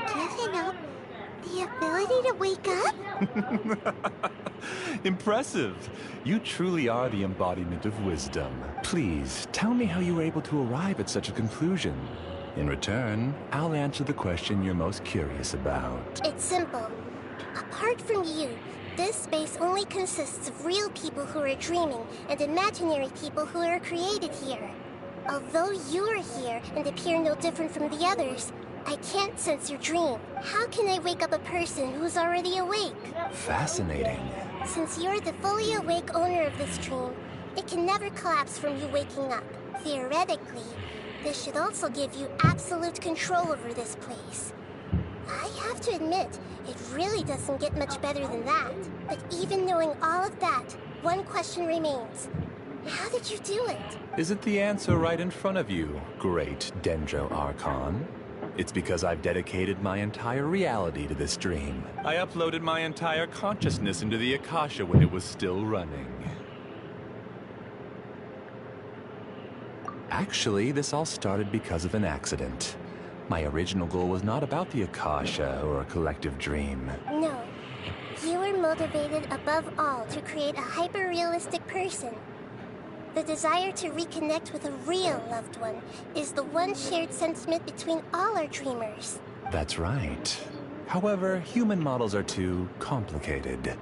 Given up the ability to wake up? Impressive. You truly are the embodiment of wisdom. Please, tell me how you were able to arrive at such a conclusion. In return, I'll answer the question you're most curious about. It's simple. Apart from you, this space only consists of real people who are dreaming and imaginary people who are created here. Although you are here and appear no different from the others, I can't sense your dream. How can I wake up a person who's already awake? Fascinating. Since you're the fully awake owner of this dream, it can never collapse from you waking up. Theoretically, this should also give you absolute control over this place. I have to admit, it really doesn't get much better than that. But even knowing all of that, one question remains. How did you do it? Isn't the answer right in front of you, great Dendro Archon? It's because I've dedicated my entire reality to this dream. I uploaded my entire consciousness into the Akasha when it was still running. Actually, this all started because of an accident. My original goal was not about the Akasha or a collective dream. No. You were motivated above all to create a hyper-realistic person. The desire to reconnect with a real loved one is the one shared sentiment between all our dreamers. That's right. However, human models are too complicated.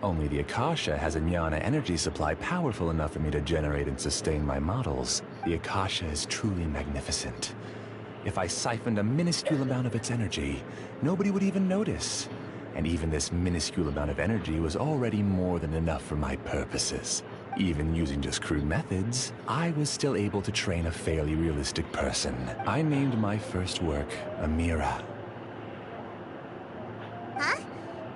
Only the Akasha has a jnana energy supply powerful enough for me to generate and sustain my models. The Akasha is truly magnificent. If I siphoned a minuscule amount of its energy, nobody would even notice. And even this minuscule amount of energy was already more than enough for my purposes. Even using just crude methods, I was still able to train a fairly realistic person. I named my first work Amira. Huh?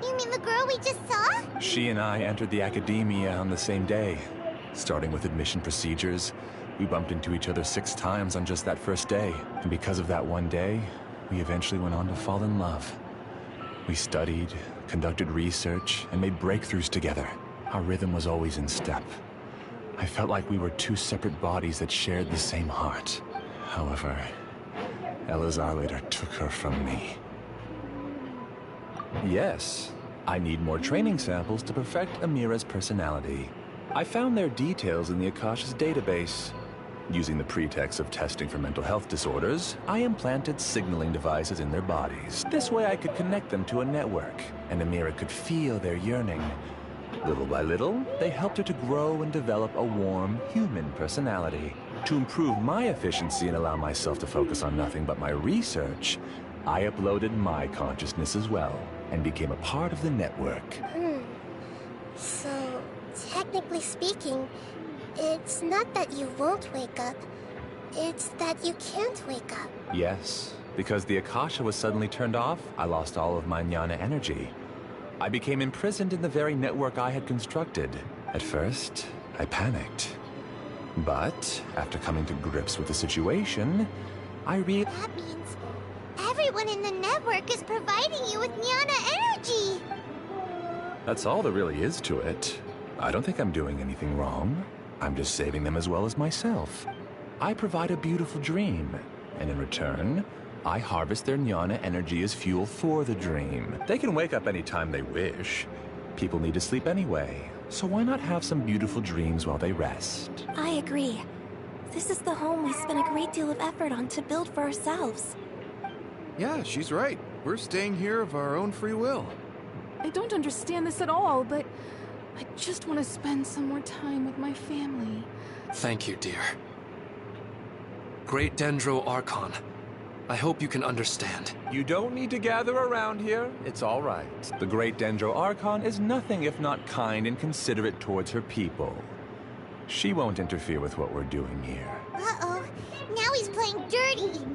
You mean the girl we just saw? She and I entered the academia on the same day. Starting with admission procedures, we bumped into each other 6 times on just that first day. And because of that one day, we eventually went on to fall in love. We studied, conducted research, and made breakthroughs together. Our rhythm was always in step. I felt like we were 2 separate bodies that shared the same heart. However, Elazar later took her from me. Yes, I need more training samples to perfect Amira's personality. I found their details in the Akasha's database. Using the pretext of testing for mental health disorders, I implanted signaling devices in their bodies. This way I could connect them to a network, and Amira could feel their yearning. Little by little, they helped her to grow and develop a warm, human personality. To improve my efficiency and allow myself to focus on nothing but my research, I uploaded my consciousness as well, and became a part of the network. So, technically speaking, it's not that you won't wake up, it's that you can't wake up. Yes, because the Akasha was suddenly turned off, I lost all of my jnana energy. I became imprisoned in the very network I had constructed. At first, I panicked. But, after coming to grips with the situation, I realized... That means everyone in the network is providing you with jnana energy! That's all there really is to it. I don't think I'm doing anything wrong. I'm just saving them as well as myself. I provide a beautiful dream, and in return, I harvest their jnana energy as fuel for the dream. They can wake up anytime they wish. People need to sleep anyway, so why not have some beautiful dreams while they rest? I agree. This is the home we spent a great deal of effort on to build for ourselves. Yeah, she's right. We're staying here of our own free will. I don't understand this at all, but I just want to spend some more time with my family. Thank you, dear. Great Dendro Archon, I hope you can understand. You don't need to gather around here. It's all right. The Great Dendro Archon is nothing if not kind and considerate towards her people. She won't interfere with what we're doing here. Uh-oh. Now he's playing dirty.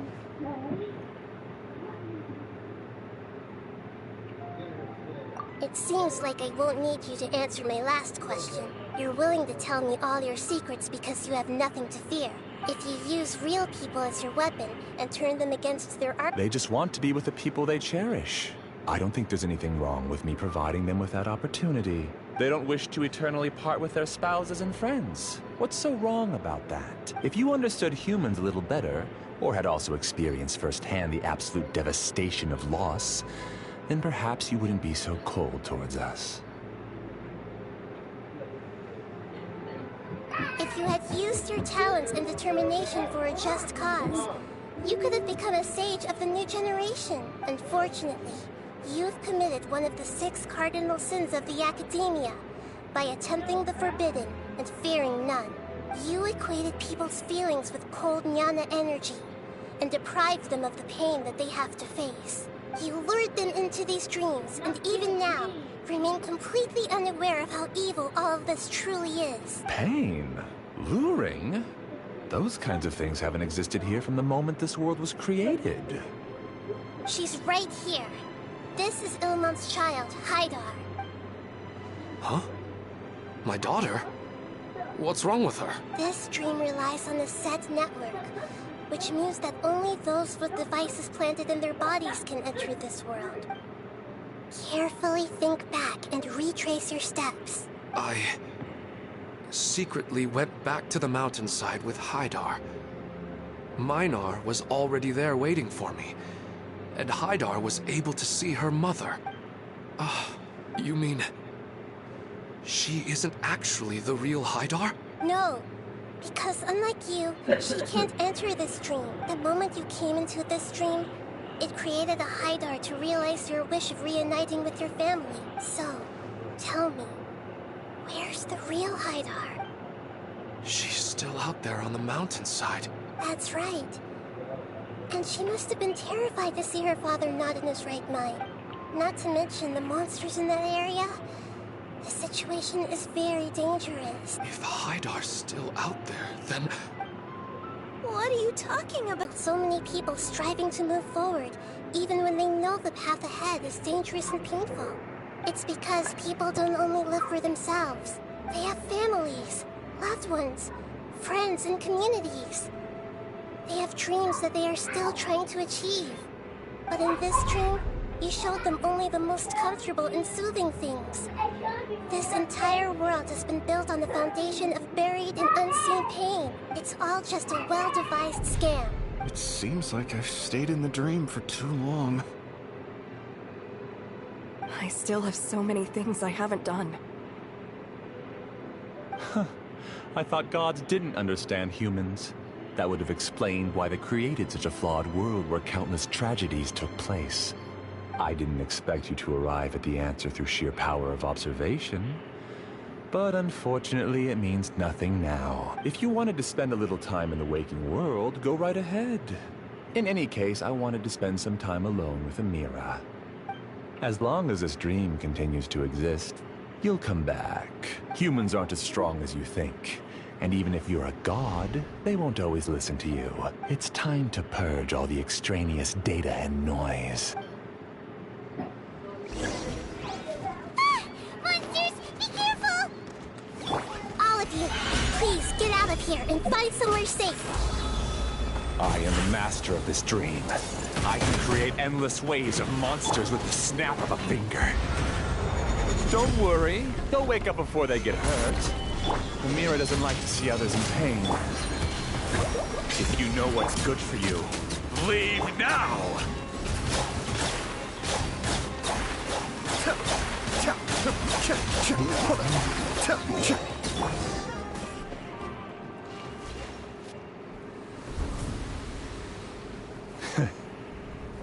It seems like I won't need you to answer my last question. You're willing to tell me all your secrets because you have nothing to fear. If you use real people as your weapon and turn them against their They just want to be with the people they cherish. I don't think there's anything wrong with me providing them with that opportunity. They don't wish to eternally part with their spouses and friends. What's so wrong about that? If you understood humans a little better, or had also experienced firsthand the absolute devastation of loss, then perhaps you wouldn't be so cold towards us. If you had used your talents and determination for a just cause, you could have become a sage of the new generation. Unfortunately, you've committed one of the 6 cardinal sins of the Academia by attempting the forbidden and fearing none. You equated people's feelings with cold jnana energy and deprived them of the pain that they have to face. You lured them into these dreams, and even now, remain completely unaware of how evil all of this truly is. Pain? Luring? Those kinds of things haven't existed here from the moment this world was created. She's right here. This is Ilmon's child, Haidar. Huh? My daughter? What's wrong with her? This dream relies on a set network, which means that only those with devices planted in their bodies can enter this world. Carefully think back and retrace your steps. I secretly went back to the mountainside with Haidar. Minar was already there waiting for me, and Haidar was able to see her mother. You mean she isn't actually the real Haidar? No, because unlike you, she can't enter this dream. The moment you came into this dream, it created a Haidar to realize your wish of reuniting with your family. So, tell me, where's the real Haidar? She's still out there on the mountainside. That's right. And she must have been terrified to see her father not in his right mind. Not to mention the monsters in that area. The situation is very dangerous. If Haidar's still out there, then... What are you talking about? So many people striving to move forward, even when they know the path ahead is dangerous and painful. It's because people don't only live for themselves. They have families, loved ones, friends, and communities. They have dreams that they are still trying to achieve. But in this dream, you showed them only the most comfortable and soothing things. This entire world has been built on the foundation of buried and unseen pain. It's all just a well-devised scam. It seems like I've stayed in the dream for too long. I still have so many things I haven't done. I thought gods didn't understand humans. That would have explained why they created such a flawed world where countless tragedies took place. I didn't expect you to arrive at the answer through sheer power of observation. But unfortunately, it means nothing now. If you wanted to spend a little time in the waking world, go right ahead. In any case, I wanted to spend some time alone with Amira. As long as this dream continues to exist, you'll come back. Humans aren't as strong as you think. And even if you're a god, they won't always listen to you. It's time to purge all the extraneous data and noise. Monsters, be careful! All of you, please get out of here and find somewhere safe. I am the master of this dream. I can create endless waves of monsters with the snap of a finger. Don't worry, they'll wake up before they get hurt. Amira doesn't like to see others in pain. If you know what's good for you, Leave now!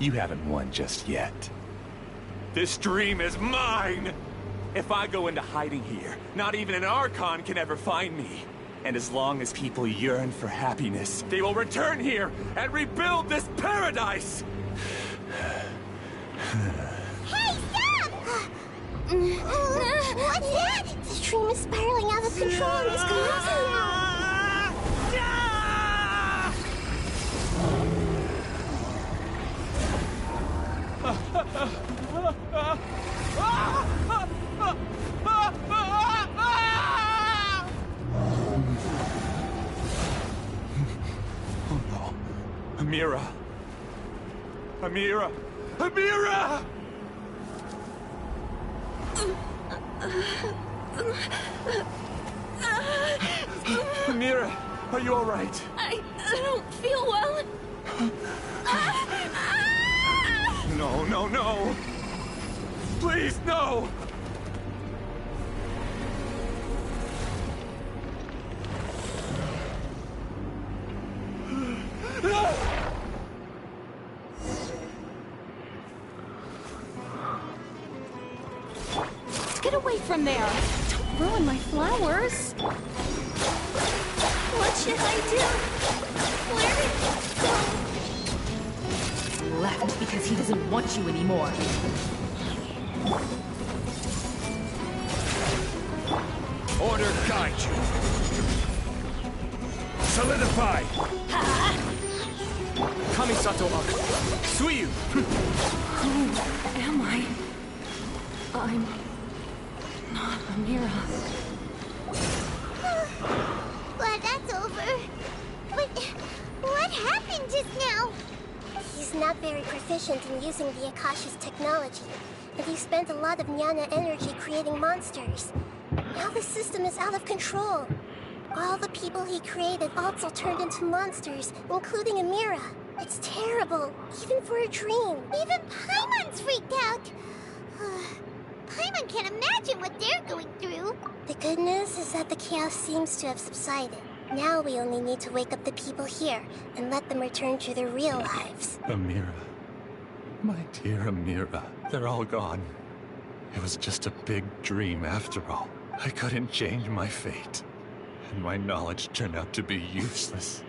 You haven't won just yet. This dream is mine! If I go into hiding here, not even an Archon can ever find me. And as long as people yearn for happiness, they will return here and rebuild this paradise! Hey, stop! What's that? The stream is spiraling out of control and is collapsing now. Oh no. Amira! Amira! Amira! Amira, are you all right? I don't feel well. No, no, no! Please, no! Get away from there! Don't ruin my flowers! What should I do? Where did he go? Left because he doesn't want you anymore. Order guide you. Solidify. Kamisato Ak. Suiyu. Who am I? I'm not Amira. Glad that's over. But what happened just now? He's not very proficient in using the Akasha's technology, and he spent a lot of Jnana energy creating monsters. Now the system is out of control. All the people he created also turned into monsters, including Amira. It's terrible, even for a dream. Even Paimon's freaked out. Paimon can't imagine what they're going through. The good news is that the chaos seems to have subsided. Now we only need to wake up the people here and let them return to their real lives. Amira. My dear Amira. They're all gone. It was just a big dream after all. I couldn't change my fate. And my knowledge turned out to be useless.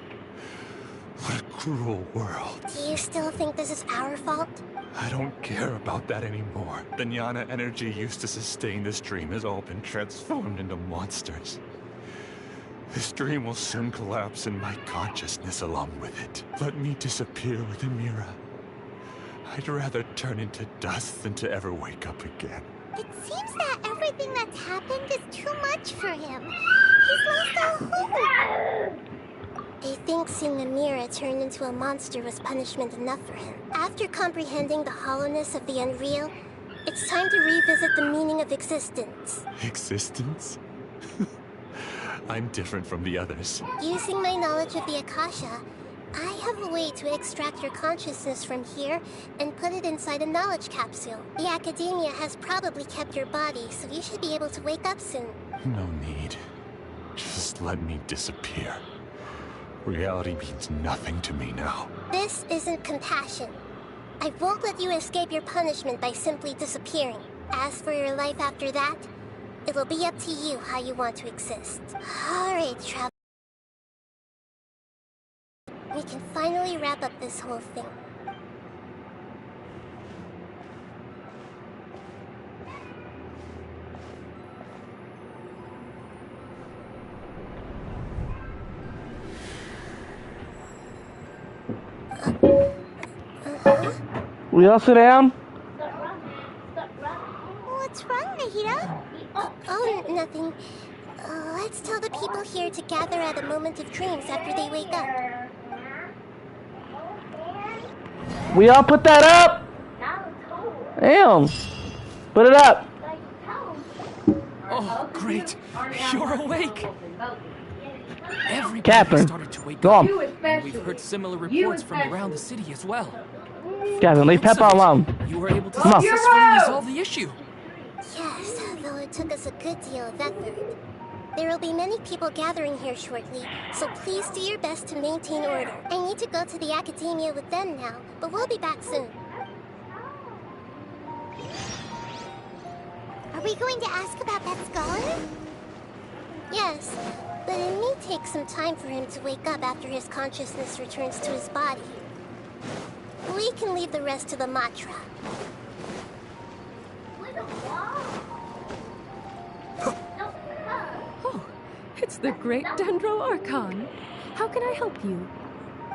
What a cruel world. Do you still think this is our fault? I don't care about that anymore. The Jnana energy used to sustain this dream has all been transformed into monsters. This dream will soon collapse and my consciousness along with it. Let me disappear with Amira. I'd rather turn into dust than to ever wake up again. It seems that everything that's happened is too much for him. He's lost all hope. They think seeing Amira turn into a monster was punishment enough for him. After comprehending the hollowness of the unreal, it's time to revisit the meaning of existence. Existence? I'm different from the others. Using my knowledge of the Akasha, I have a way to extract your consciousness from here and put it inside a knowledge capsule. The Academia has probably kept your body, so you should be able to wake up soon. No need. Just let me disappear. Reality means nothing to me now. This isn't compassion. I won't let you escape your punishment by simply disappearing. As for your life after that, it'll be up to you how you want to exist. Alright, Travel. We can finally wrap up this whole thing. We all sit down? What's wrong, Nahida? Oh, nothing. Let's tell the people here to gather at a moment of dreams after they wake up. We all put that up? Damn. Put it up. Oh, great. You're awake. Everybody Catherine, started to wake go up, on. and we've heard similar reports from around the city as well. Catherine, leave Peppa alone. You were able to Come on. successfully resolve the issue. Yes, though it took us a good deal of effort. There will be many people gathering here shortly, so please do your best to maintain order. I need to go to the academia with them now, but we'll be back soon. Are we going to ask about that scholar? Yes, but it may take some time for him to wake up after his consciousness returns to his body. We can leave the rest to the Matra. Oh, it's the great Dendro Archon. How can I help you?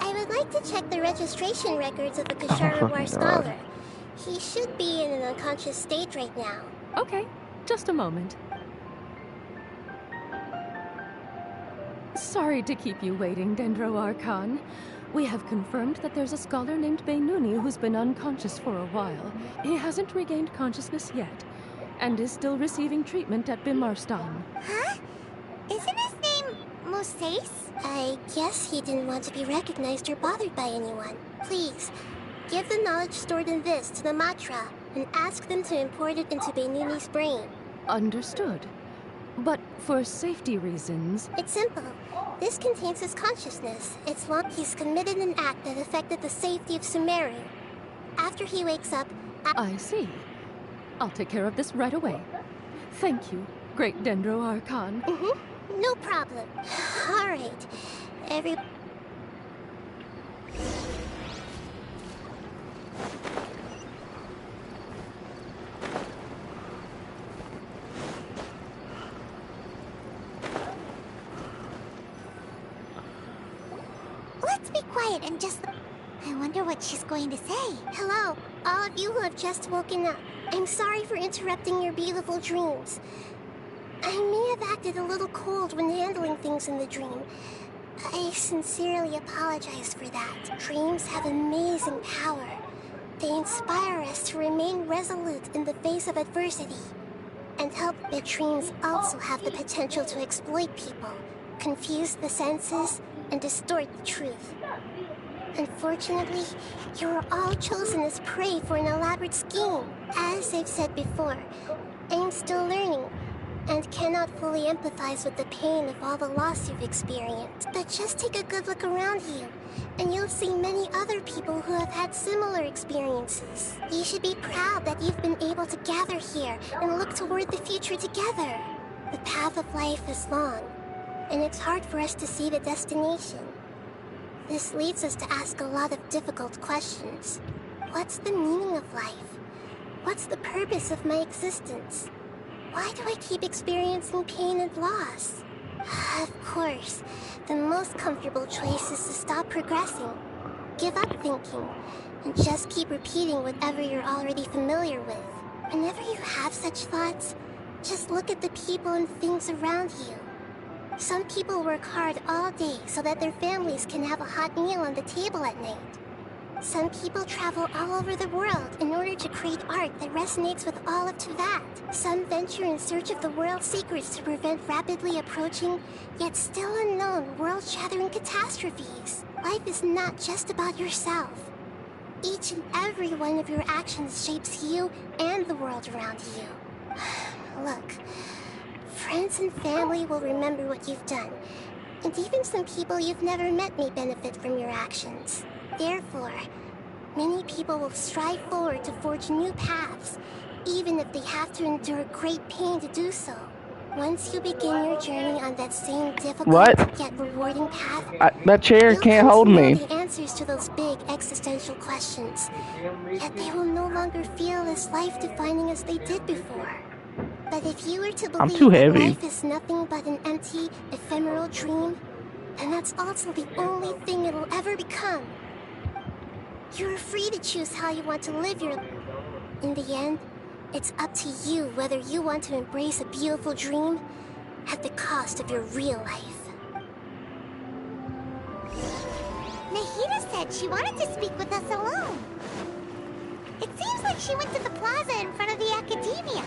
I would like to check the registration records of the Ksharawar scholar. He should be in an unconscious state right now. Okay, just a moment. Sorry to keep you waiting, Dendro Archon. We have confirmed that there's a scholar named Beinuni who's been unconscious for a while. He hasn't regained consciousness yet, and is still receiving treatment at Bimarstan. Huh? Isn't his name Moses? I guess he didn't want to be recognized or bothered by anyone. Please, give the knowledge stored in this to the Matra, and ask them to import it into Beinuni's brain. Understood. But for safety reasons... It's simple. This contains his consciousness. It's long he's committed an act that affected the safety of Sumeru. After he wakes up... I see. I'll take care of this right away. Thank you, great Dendro Archon. No problem. All right. Let's be quiet and just... I wonder what she's going to say. Hello, all of you who have just woken up. I'm sorry for interrupting your beautiful dreams. I may have acted a little cold when handling things in the dream. I sincerely apologize for that. Dreams have amazing power. They inspire us to remain resolute in the face of adversity. And help the dreams also have the potential to exploit people, confuse the senses, and distort the truth. Unfortunately, you were all chosen as prey for an elaborate scheme. As I've said before, I am still learning, and cannot fully empathize with the pain of all the loss you've experienced. But just take a good look around you, and you'll see many other people who have had similar experiences. You should be proud that you've been able to gather here and look toward the future together. The path of life is long, and it's hard for us to see the destination. This leads us to ask a lot of difficult questions. What's the meaning of life? What's the purpose of my existence? Why do I keep experiencing pain and loss? Of course, the most comfortable choice is to stop progressing. Give up thinking, and just keep repeating whatever you're already familiar with. Whenever you have such thoughts, just look at the people and things around you. Some people work hard all day so that their families can have a hot meal on the table at night. Some people travel all over the world in order to create art that resonates with all of Teyvat. Some venture in search of the world's secrets to prevent rapidly approaching, yet still unknown, world-shattering catastrophes. Life is not just about yourself. Each and every one of your actions shapes you and the world around you. Look, friends and family will remember what you've done, and even some people you've never met may benefit from your actions. Therefore, many people will strive forward to forge new paths, even if they have to endure great pain to do so. Once you begin your journey on that same difficult yet rewarding path, that chair can't hold me. you'll come to know the answers to those big existential questions. Yet they will no longer feel as life-defining as they did before. But if you were to believe that life is nothing but an empty, ephemeral dream, then that's also the only thing it'll ever become. You're free to choose how you want to live your life. In the end, it's up to you whether you want to embrace a beautiful dream at the cost of your real life. Nahida said she wanted to speak with us alone. It seems like she went to the plaza in front of the academia.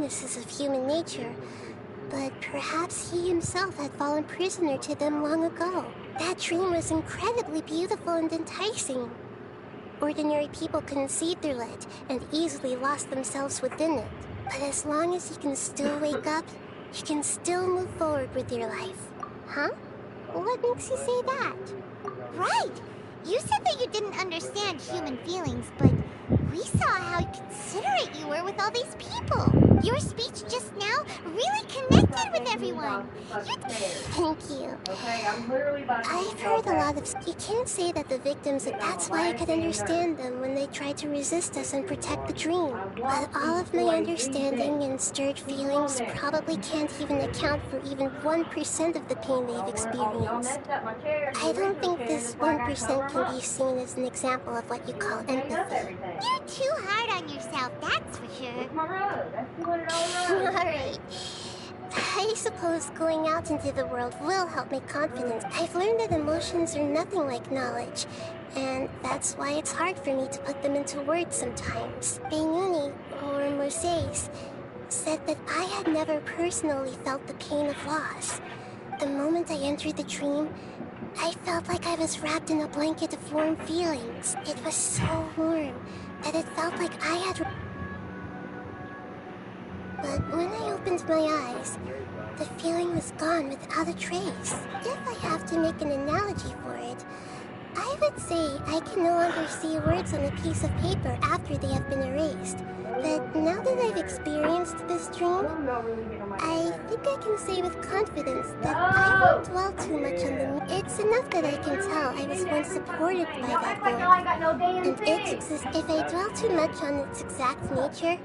weaknesses of human nature, but perhaps he himself had fallen prisoner to them long ago. That dream was incredibly beautiful and enticing. Ordinary people couldn't see through it and easily lost themselves within it. But as long as you can still wake up, you can still move forward with your life. Huh? What makes you say that? Right! You said that you didn't understand human feelings, but we saw how considerate you were with all these people. Your speech just now really connected with everyone. Thank you. I've heard a lot of... You can't say that the victims... That's why I could understand them when they tried to resist us and protect the dream. But all of my understanding and stirred feelings probably can't even account for even 1% of the pain they've experienced. I don't think this 1% can be seen as an example of what you call empathy. You're too hard on yourself, that's for sure. Alright. I suppose going out into the world will help me confidence. I've learned that emotions are nothing like knowledge, and that's why it's hard for me to put them into words sometimes. Benyuni, or Moses, said that I had never personally felt the pain of loss. The moment I entered the dream, I felt like I was wrapped in a blanket of warm feelings. It was so warm that it felt like I had... But when I opened my eyes, the feeling was gone without a trace. If I have to make an analogy for it, I would say I can no longer see words on a piece of paper after they have been erased. But now that I've experienced this dream, I think I can say with confidence that I won't dwell too much on the... It's enough that I can tell I was once supported by that world. And if I dwell too much on its exact nature,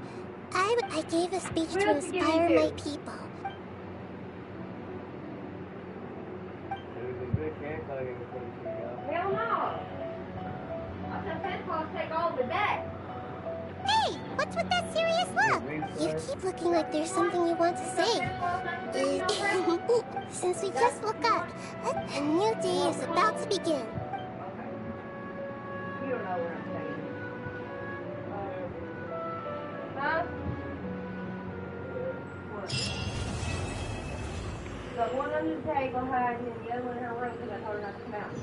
I gave a speech to inspire my people. Hell no! I said Santa Claus take all the day. Hey, what's with that serious look? You keep looking like there's something you want to say. Since we just woke up, a new day is about to begin. You don't know what I'm saying. Huh? What? Got one under the table hiding and the other one in her room because I told her not to come out.